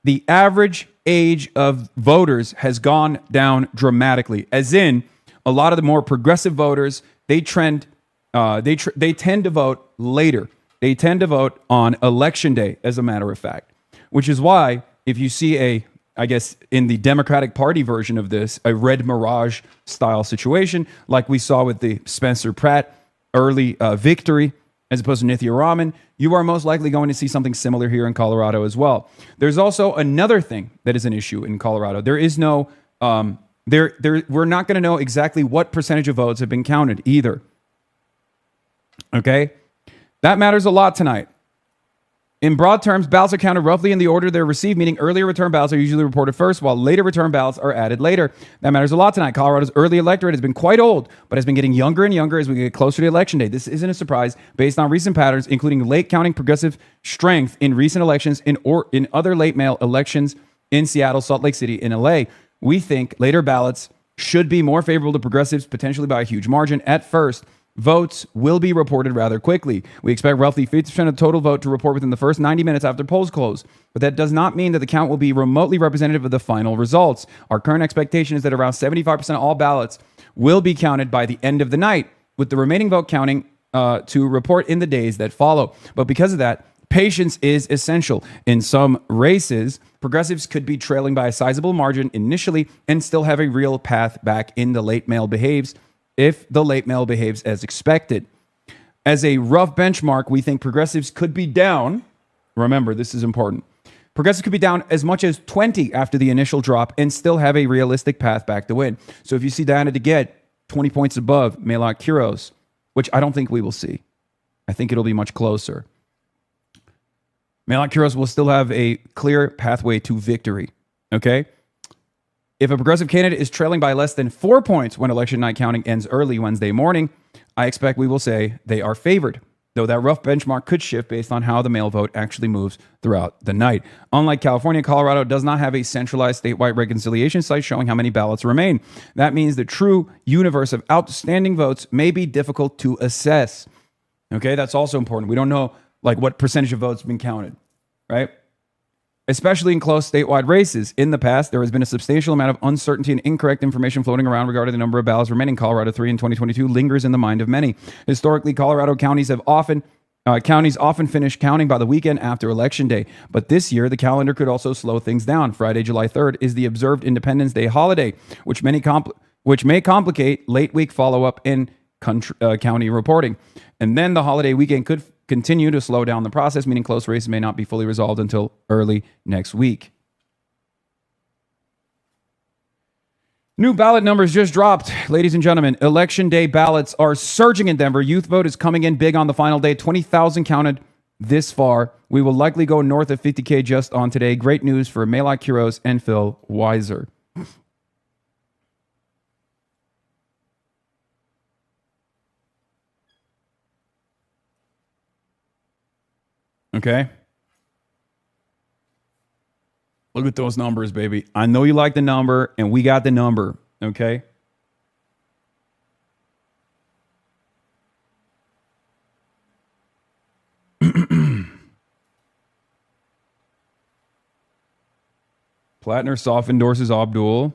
Speaker 1: the average age of voters has gone down dramatically. As in, a lot of the more progressive voters, they tend to vote later. They tend to vote on election day, as a matter of fact. Which is why, if you see I guess in the Democratic Party version of this, a red mirage style situation, like we saw with the Spencer Pratt early victory, as opposed to Nithya Raman, you are most likely going to see something similar here in Colorado as well. There's also another thing that is an issue in Colorado. There is no, we're not going to know exactly what percentage of votes have been counted either. Okay? That matters a lot tonight. In broad terms, ballots are counted roughly in the order they're received, meaning earlier return ballots are usually reported first, while later return ballots are added later. That matters a lot tonight. Colorado's early electorate has been quite old, but has been getting younger and younger as we get closer to election day. This isn't a surprise based on recent patterns, including late counting progressive strength in recent elections in other late mail elections in Seattle, Salt Lake City, and LA. We think later ballots should be more favorable to progressives, potentially by a huge margin. At first, votes will be reported rather quickly. We expect roughly 50% of the total vote to report within the first 90 minutes after polls close. But that does not mean that the count will be remotely representative of the final results. Our current expectation is that around 75% of all ballots will be counted by the end of the night, with the remaining vote counting to report in the days that follow. But because of that, patience is essential. In some races, progressives could be trailing by a sizable margin initially and still have a real path back in the late mail behaves if the late mail behaves as expected. As a rough benchmark, we think progressives could be down. Remember, this is important. Progressives could be down as much as 20 after the initial drop and still have a realistic path back to win. So if you see Diana to get 20 points above Melat Quiros, which I don't think we will see. I think it'll be much closer. Melat Quiros will still have a clear pathway to victory. Okay? If a progressive candidate is trailing by less than 4 points when election night counting ends early Wednesday morning, I expect we will say they are favored, though that rough benchmark could shift based on how the mail vote actually moves throughout the night. Unlike California, Colorado does not have a centralized statewide reconciliation site showing how many ballots remain. That means the true universe of outstanding votes may be difficult to assess. Okay, that's also important. We don't know like what percentage of votes have been counted, right? Especially in close statewide races. In the past, there has been a substantial amount of uncertainty and incorrect information floating around regarding the number of ballots remaining. Colorado 3 in 2022 lingers in the mind of many. Historically, Colorado counties often finish counting by the weekend after Election Day. But this year, the calendar could also slow things down. Friday, July 3rd is the observed Independence Day holiday, which may complicate late week follow-up in county reporting. And then the holiday weekend could continue to slow down the process, meaning close races may not be fully resolved until early next week. New ballot numbers just dropped. Ladies and gentlemen, Election Day ballots are surging in Denver. Youth vote is coming in big on the final day. 20,000 counted this far. We will likely go north of 50K just on today. Great news for Melat Quiros and Phil Weiser. Okay. Look at those numbers, baby. I know you like the number, and we got the number. Okay. Plattner soft endorses Abdul.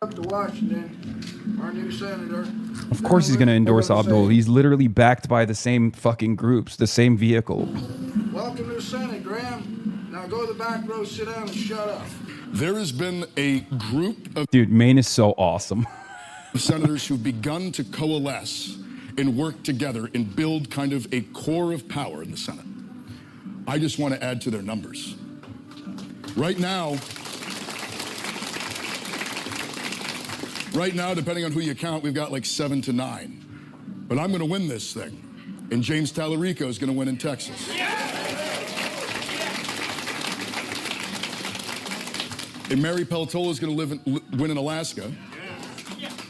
Speaker 15: Up to Washington, our new senator.
Speaker 1: Of course he's going to endorse Abdul. He's literally backed by the same fucking groups, the same vehicle.
Speaker 15: Welcome to the Senate, Graham. Now go to the back row, sit down, and shut up.
Speaker 16: There has been a group of
Speaker 1: Dude, Maine is so awesome.
Speaker 16: senators who've begun to coalesce and work together and build kind of a core of power in the Senate. I just want to add to their numbers. Right now, depending on who you count, we've got like 7 to 9. But I'm going to win this thing. And James Tallarico is going to win in Texas. And Mary Peltola is going to win in Alaska.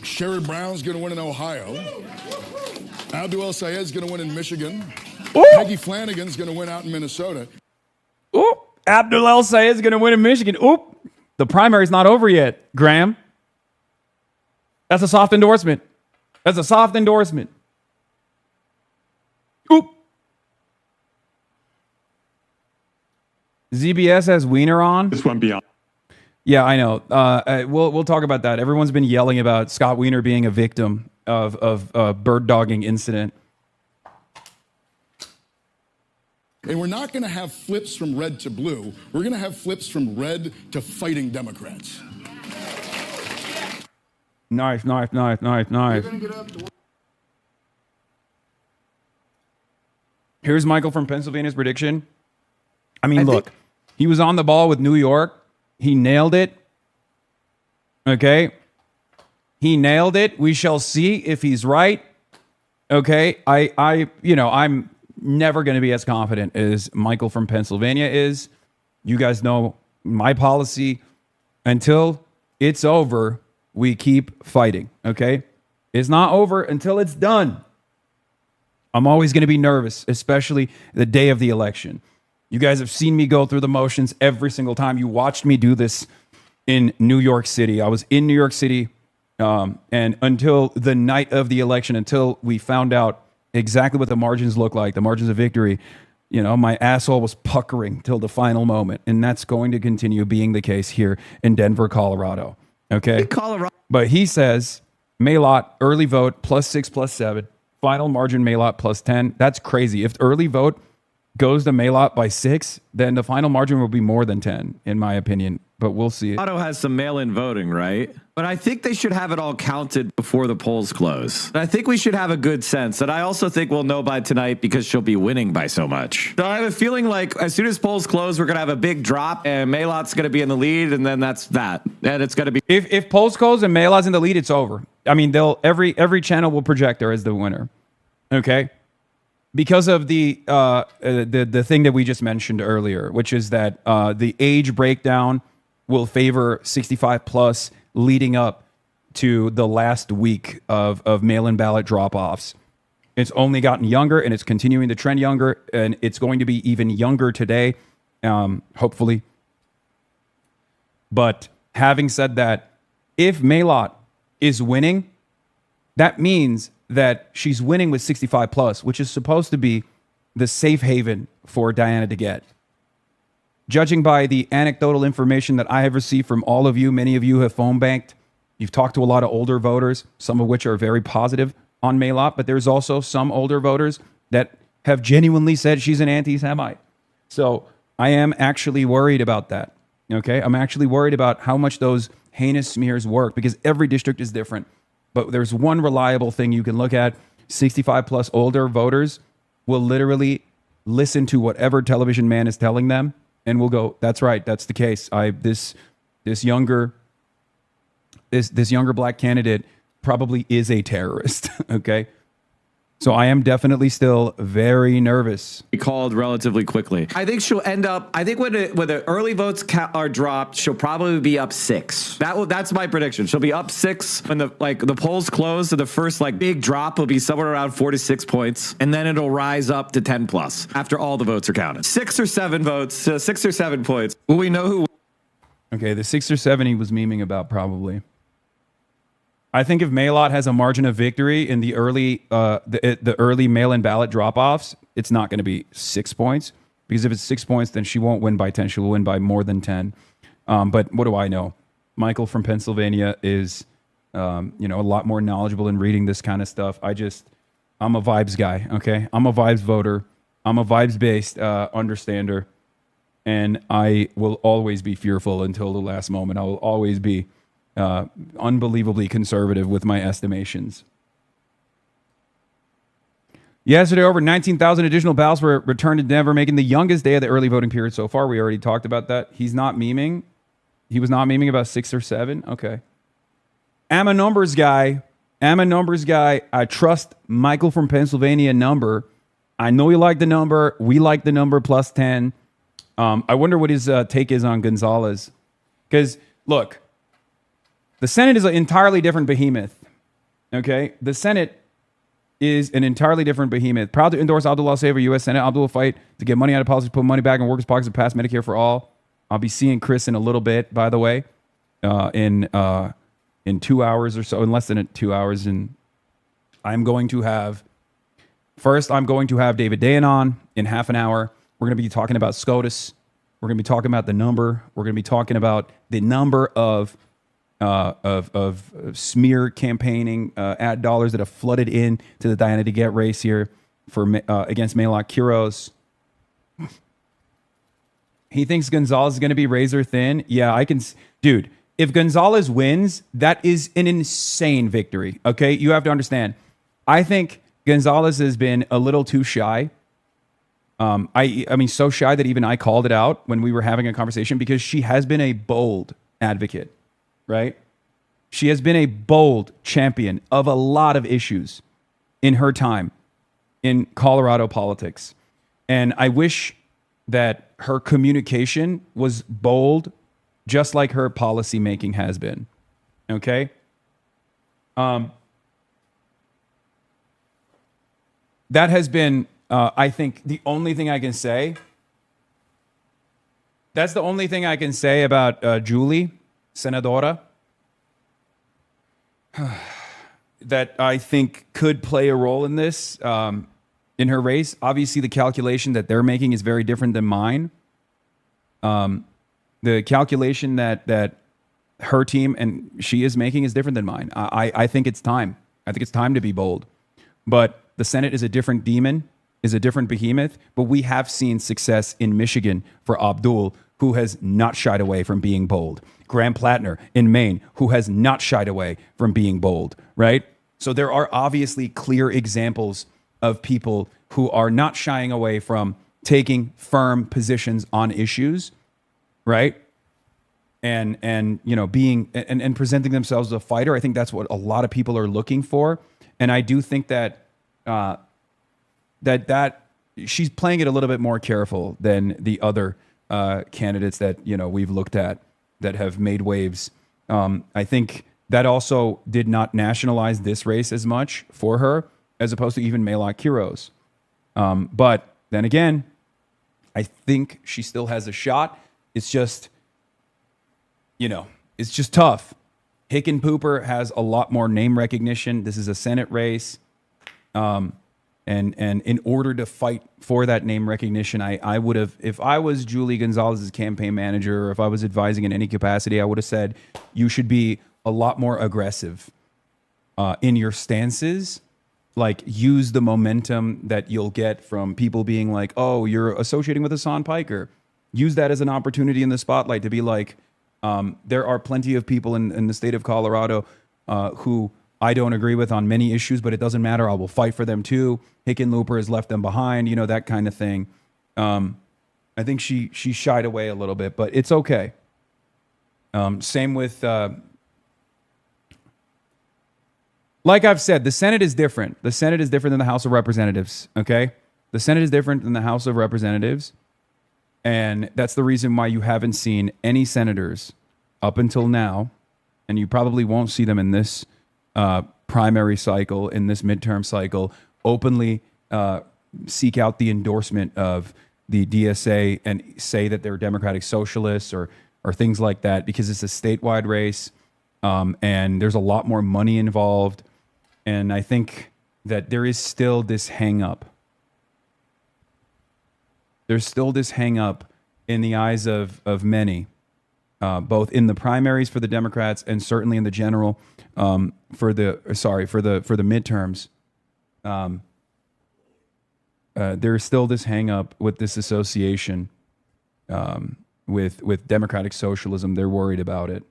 Speaker 16: Sherrod Brown's going to win in Ohio. Abdul El Sayed is going to win in Michigan.
Speaker 1: Ooh.
Speaker 16: Peggy Flanagan's going to win out in Minnesota.
Speaker 1: Ooh, Abdul El Sayed is going to win in Michigan. Ooh, the primary's not over yet, Graham. That's a soft endorsement. That's a soft endorsement. Oop. ZBS has Wiener on.
Speaker 17: This one beyond.
Speaker 1: Yeah, I know. We'll talk about that. Everyone's been yelling about Scott Wiener being a victim of a bird dogging incident.
Speaker 16: And we're not going to have flips from red to blue. We're going to have flips from red to fighting Democrats.
Speaker 1: Nice. Here's Michael from Pennsylvania's prediction. I mean, look, he was on the ball with New York. He nailed it. Okay. He nailed it. We shall see if he's right. Okay. I'm never going to be as confident as Michael from Pennsylvania is. You guys know my policy. Until it's over, we keep fighting. Okay. It's not over until it's done. I'm always going to be nervous, especially the day of the election. You guys have seen me go through the motions every single time. You watched me do this in New York City. I was in New York City, and until the night of the election, until we found out exactly what the margins look like, the margins of victory, my asshole was puckering till the final moment. And that's going to continue being the case here in Denver, Colorado. Okay? But he says Melat, early vote, +6, +7. Final margin Melat +10. That's crazy. If early vote goes to Melat by 6, then the final margin will be more than 10, in my opinion. But we'll see.
Speaker 18: Colorado has some mail-in voting, right? But I think they should have it all counted before the polls close. I think we should have a good sense. And I also think we'll know by tonight because she'll be winning by so much. So I have a feeling like as soon as polls close, we're going to have a big drop and Melat's going to be in the lead. And then that's that. And it's going to be.
Speaker 1: If polls close and Melat's in the lead, it's over. I mean, every channel will project her as the winner. Okay? Because of the thing that we just mentioned earlier, which is that the age breakdown will favor 65 plus leading up to the last week of mail-in ballot drop-offs. It's only gotten younger, and it's continuing to trend younger, and it's going to be even younger today, hopefully. But having said that, if Melat is winning, that means that she's winning with 65 plus, which is supposed to be the safe haven for Diana to get. Judging by the anecdotal information that I have received from all of you, many of you have phone banked. You've talked to a lot of older voters, some of which are very positive on Melat, but there's also some older voters that have genuinely said she's an anti-Semite. So I am actually worried about that. Okay, I'm actually worried about how much those heinous smears work, because every district is different. But there's one reliable thing you can look at: 65 plus older voters will literally listen to whatever television man is telling them and will go, "That's right, that's the case. This younger black candidate probably is a terrorist." Okay. So I am definitely still very nervous.
Speaker 18: Be called relatively quickly. I think she'll end up. I think when the early votes are dropped, she'll probably be up 6. That's my prediction. She'll be up 6 when the polls close. So the first big drop will be somewhere around 4 to 6 points, and then it'll rise up to 10 plus after all the votes are counted. 6 or 7 votes, 6 or 7 points. Will we know who?
Speaker 1: Okay, the 6 or 7 he was memeing about probably. I think if Melat has a margin of victory in the early mail-in ballot drop-offs, it's not going to be 6 points, because if it's 6 points, then she won't win by 10. She'll win by more than 10. But what do I know? Michael from Pennsylvania is, a lot more knowledgeable in reading this kind of stuff. I'm a vibes guy. Okay, I'm a vibes voter. I'm a vibes-based understander, and I will always be fearful until the last moment. I will always be unbelievably conservative with my estimations. Yesterday, over 19,000 additional ballots were returned to Denver, making the youngest day of the early voting period so far. We already talked about that. He's not memeing. He was not memeing about 6 or 7. Okay. I'm a numbers guy. I trust Michael from Pennsylvania number. I know you like the number. We like the number plus 10. I wonder what his take is on Gonzalez. Because, look, the Senate is an entirely different behemoth. Okay? The Senate is an entirely different behemoth. Proud to endorse Abdullah Saver, U.S. Senate. Abdul will fight to get money out of policy, put money back in workers' pockets, and pass Medicare for all. I'll be seeing Chris in a little bit, by the way, in 2 hours or so, in less than 2 hours. And I'm going to have David Dayan on in half an hour. We're going to be talking about SCOTUS. We're going to be talking about the number. We're going to be talking about the number of smear campaigning ad dollars that have flooded in to the Diana DeGette race here for against Melat Quiros. He thinks Gonzalez is going to be razor thin. Yeah, I can. Dude, if Gonzalez wins, that is an insane victory. Okay, you have to understand. I think Gonzalez has been a little too shy. I mean, so shy that even I called it out when we were having a conversation, because she has been a bold advocate. Right? She has been a bold champion of a lot of issues in her time in Colorado politics. And I wish that her communication was bold, just like her policy making has been. Okay? That has been, I think, the only thing I can say. That's the only thing I can say about Julie Senadora, that I think could play a role in this, in her race. Obviously, the calculation that they're making is very different than mine. The calculation that her team and she is making is different than mine. I think it's time. I think it's time to be bold. But the Senate is a different demon, is a different behemoth. But we have seen success in Michigan for Abdul, who has not shied away from being bold. Graham Plattner in Maine, who has not shied away from being bold, right? So there are obviously clear examples of people who are not shying away from taking firm positions on issues, right? And being and presenting themselves as a fighter. I think that's what a lot of people are looking for. And I do think that that she's playing it a little bit more careful than the other candidates that we've looked at that have made waves. I think that also did not nationalize this race as much for her, as opposed to even Melat Quiros. But then again, I think she still has a shot. It's just, it's just tough. Hickenpooper has a lot more name recognition. This is a Senate race. And in order to fight for that name recognition, I would have, if I was Julie Gonzalez's campaign manager, or if I was advising in any capacity, I would have said, you should be a lot more aggressive in your stances. Like, use the momentum that you'll get from people being like, oh, you're associating with Hasan Piker. Use that as an opportunity in the spotlight to be like, there are plenty of people in the state of Colorado who I don't agree with on many issues, but it doesn't matter. I will fight for them too. Hickenlooper has left them behind, you know, that kind of thing. I think she shied away a little bit, but it's okay. Same with, like I've said, the Senate is different. The Senate is different than the House of Representatives, okay? The Senate is different than the House of Representatives. And that's the reason why you haven't seen any senators up until now, and you probably won't see them in this primary cycle, in this midterm cycle, openly seek out the endorsement of the DSA and say that they're Democratic Socialists or things like that, because it's a statewide race and there's a lot more money involved. And I think that there is still this hang up. There's still this hang up in the eyes of many, both in the primaries for the Democrats and certainly in the general for the midterms. There's still this hang up with this association with democratic socialism. They're worried about it.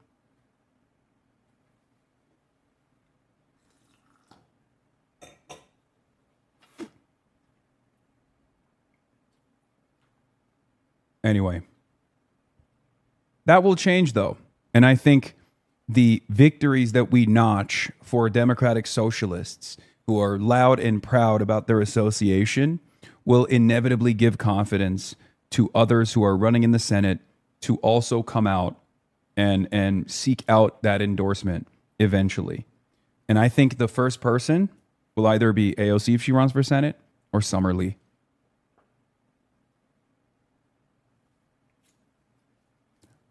Speaker 1: Anyway, that will change, though. And I think the victories that we notch for democratic socialists who are loud and proud about their association will inevitably give confidence to others who are running in the Senate to also come out and seek out that endorsement eventually. And I think the first person will either be AOC if she runs for Senate or Summerlee.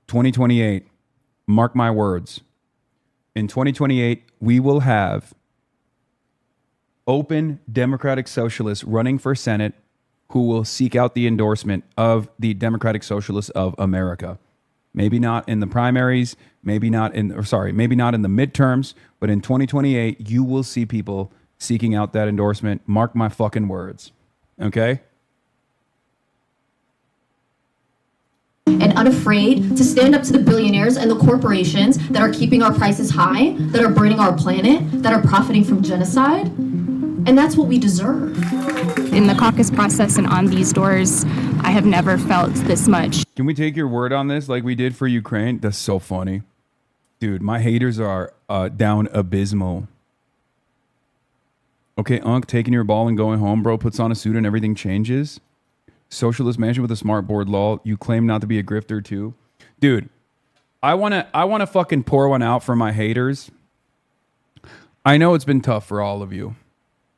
Speaker 1: '28, mark my words. In 2028, we will have open Democratic Socialists running for Senate who will seek out the endorsement of the Democratic Socialists of America. Maybe not in the primaries, maybe not in the midterms, but in 2028, you will see people seeking out that endorsement. Mark my fucking words. Okay?
Speaker 14: And unafraid to stand up to the billionaires and the corporations that are keeping our prices high, that are burning our planet, that are profiting from genocide. And that's what we deserve.
Speaker 17: In the caucus process and on these doors, I have never felt this much.
Speaker 1: Can we take your word on this like we did for Ukraine? That's so funny. Dude, my haters are down abysmal. Okay, Unc, taking your ball and going home, bro, puts on a suit and everything changes. Socialist mansion with a smart board, lol. You claim not to be a grifter too. Dude, I wanna fucking pour one out for my haters. I know it's been tough for all of you.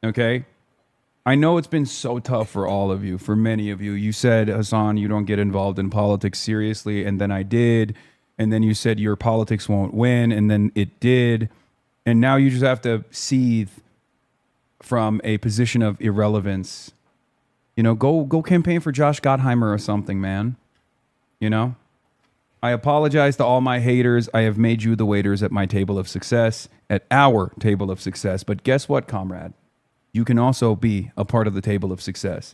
Speaker 1: Okay? I know it's been so tough for all of you, for many of you. You said, Hasan, you don't get involved in politics seriously, and then I did. And then you said your politics won't win, and then it did. And now you just have to seethe from a position of irrelevance. You know, go campaign for Josh Gottheimer or something, man. You know? I apologize to all my haters. I have made you the waiters at my table of success, at our table of success. But guess what, comrade? You can also be a part of the table of success.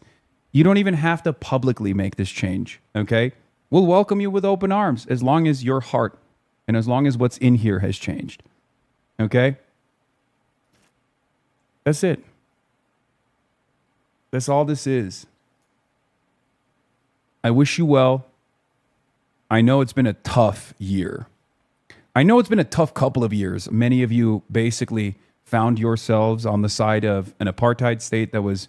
Speaker 1: You don't even have to publicly make this change, okay? We'll welcome you with open arms as long as your heart and as long as what's in here has changed, okay? That's it. That's all this is. I wish you well. I know it's been a tough year. I know it's been a tough couple of years. Many of you basically found yourselves on the side of an apartheid state that was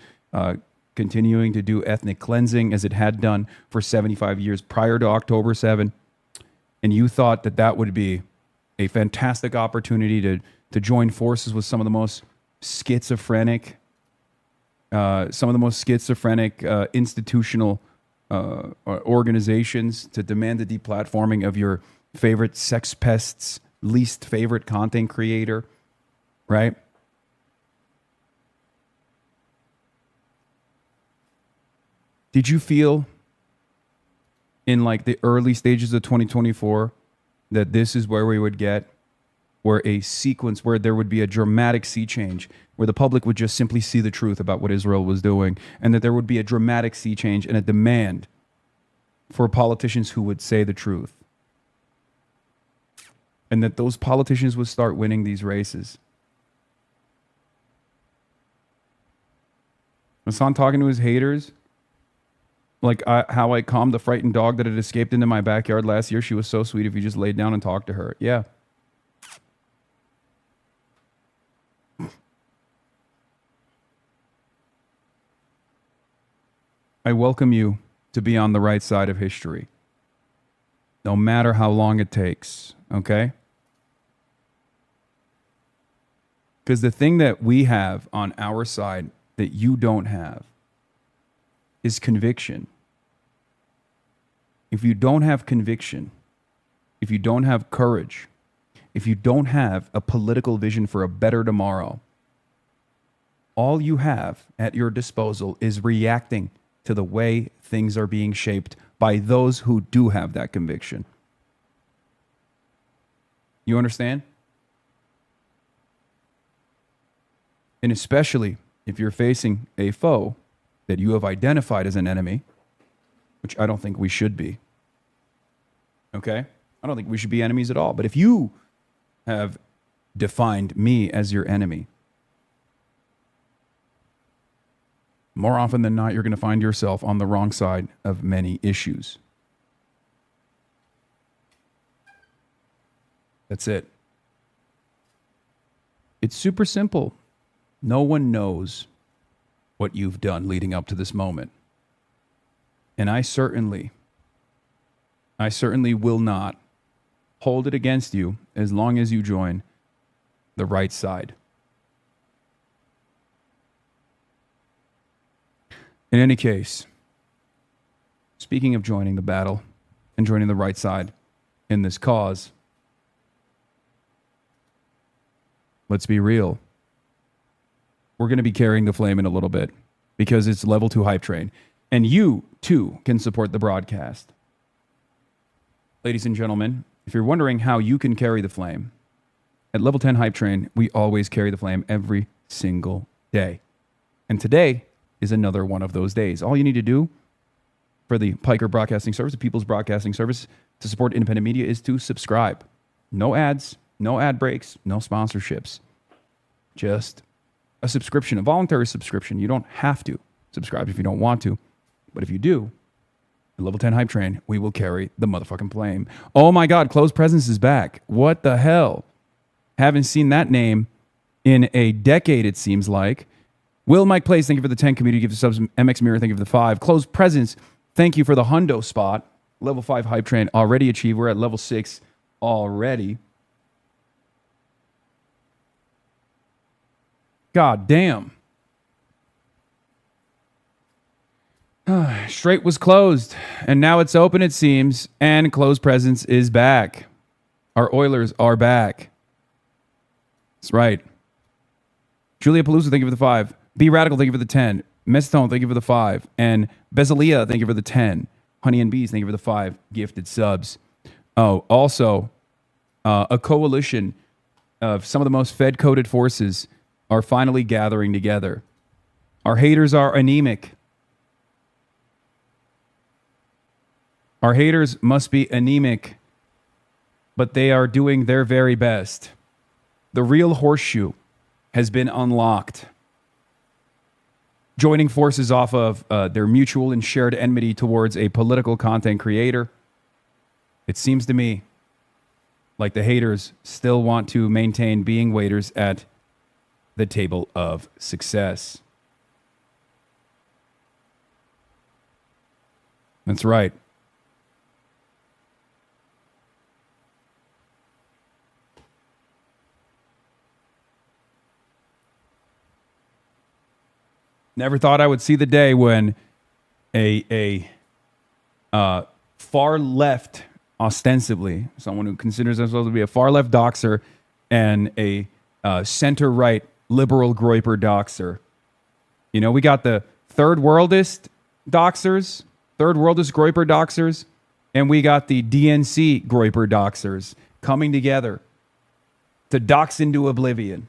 Speaker 1: continuing to do ethnic cleansing as it had done for 75 years prior to October 7. And you thought that that would be a fantastic opportunity to join forces with some of the most schizophrenic institutional organizations to demand the deplatforming of your favorite sex pest's least favorite content creator, right? Did you feel in like the early stages of 2024 that this is where we would get, where a sequence, where there would be a dramatic sea change, where the public would just simply see the truth about what Israel was doing, and that there would be a dramatic sea change and a demand for politicians who would say the truth, and that those politicians would start winning these races? Hasan talking to his haters, like how I calmed the frightened dog that had escaped into my backyard last year. She was so sweet if you just laid down and talked to her. Yeah. I welcome you to be on the right side of history, no matter how long it takes, okay? Because the thing that we have on our side that you don't have is conviction. If you don't have conviction, if you don't have courage, if you don't have a political vision for a better tomorrow, all you have at your disposal is reacting to the way things are being shaped by those who do have that conviction. You understand? And especially if you're facing a foe that you have identified as an enemy, which I don't think we should be. Okay? I don't think we should be enemies at all. But if you have defined me as your enemy, more often than not, you're going to find yourself on the wrong side of many issues. That's it. It's super simple. No one knows what you've done leading up to this moment. And I certainly will not hold it against you as long as you join the right side. In any case, speaking of joining the battle and joining the right side in this cause, let's be real. We're going to be carrying the flame in a little bit because it's level 2 hype train. And you, too, can support the broadcast. Ladies and gentlemen, if you're wondering how you can carry the flame, at level 10 hype train, we always carry the flame every single day. And today is another one of those days. All you need to do for the Piker Broadcasting Service, the People's Broadcasting Service, to support independent media is to subscribe. No ads, no ad breaks, no sponsorships. Just a subscription, a voluntary subscription. You don't have to subscribe if you don't want to. But if you do, the level 10 hype train, we will carry the motherfucking flame. Oh my God, Closed Presence is back. What the hell? Haven't seen that name in a decade, it seems like. Will Mike Plays, thank you for the 10. Community, give the subs. MX Mirror, thank you for the 5. Closed Presence, thank you for the hundo spot. Level 5 hype train already achieved. We're at level 6 already. God damn. Straight was closed, and now it's open, it seems, and Closed Presence is back. Our Oilers are back. That's right. Julia Palooza, thank you for the 5. B Radical, thank you for the 10. Mestone, thank you for the 5. And Bezalia, thank you for the 10. Honey and Bees, thank you for the 5 gifted subs. Oh, also, a coalition of some of the most Fed-coded forces are finally gathering together. Our haters are anemic. Our haters must be anemic, but they are doing their very best. The real horseshoe has been unlocked. Joining forces off of their mutual and shared enmity towards a political content creator. It seems to me like the haters still want to maintain being waiters at the table of success. That's right. Never thought I would see the day when a far left, ostensibly, someone who considers themselves to be a far left doxer and a center right liberal groiper doxer. You know, we got the third worldist doxers, third worldist Groyper doxers, and we got the DNC Groyper doxers coming together to dox into oblivion.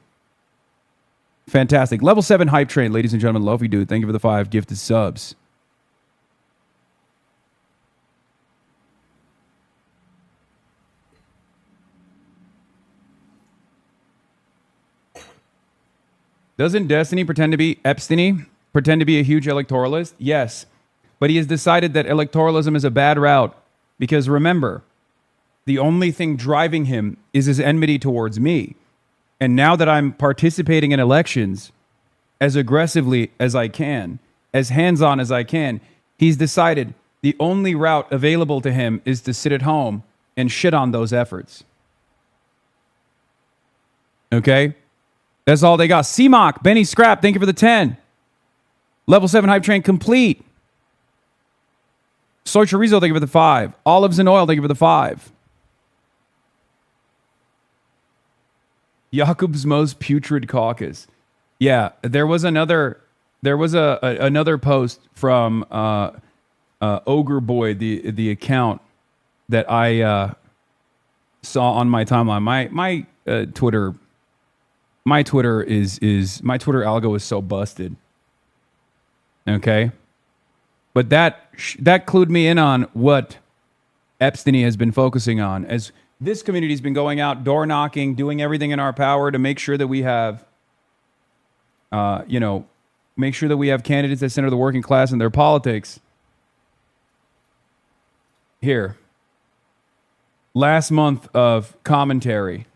Speaker 1: Fantastic. Level 7 hype train, ladies and gentlemen. Lofi Dude, thank you for the 5 gifted subs. Doesn't Destiny pretend to be Epstein? Pretend to be a huge electoralist? Yes. But he has decided that electoralism is a bad route because remember, the only thing driving him is his enmity towards me. And now that I'm participating in elections as aggressively as I can, as hands-on as I can, he's decided the only route available to him is to sit at home and shit on those efforts. Okay? That's all they got. CMOC, Benny Scrap, thank you for the 10. Level 7 hype train complete. Soy Chorizo, thank you for the 5. Olives and Oil, thank you for the 5. Jakub's most putrid caucus. Yeah, there was another post from Ogre Boy, the account that I saw on my timeline. My Twitter algo is so busted. Okay, but that clued me in on what Epstein has been focusing on, as this community has been going out, door knocking, doing everything in our power to make sure that we have, make sure that we have candidates that center the working class in their politics. Here, last month of commentary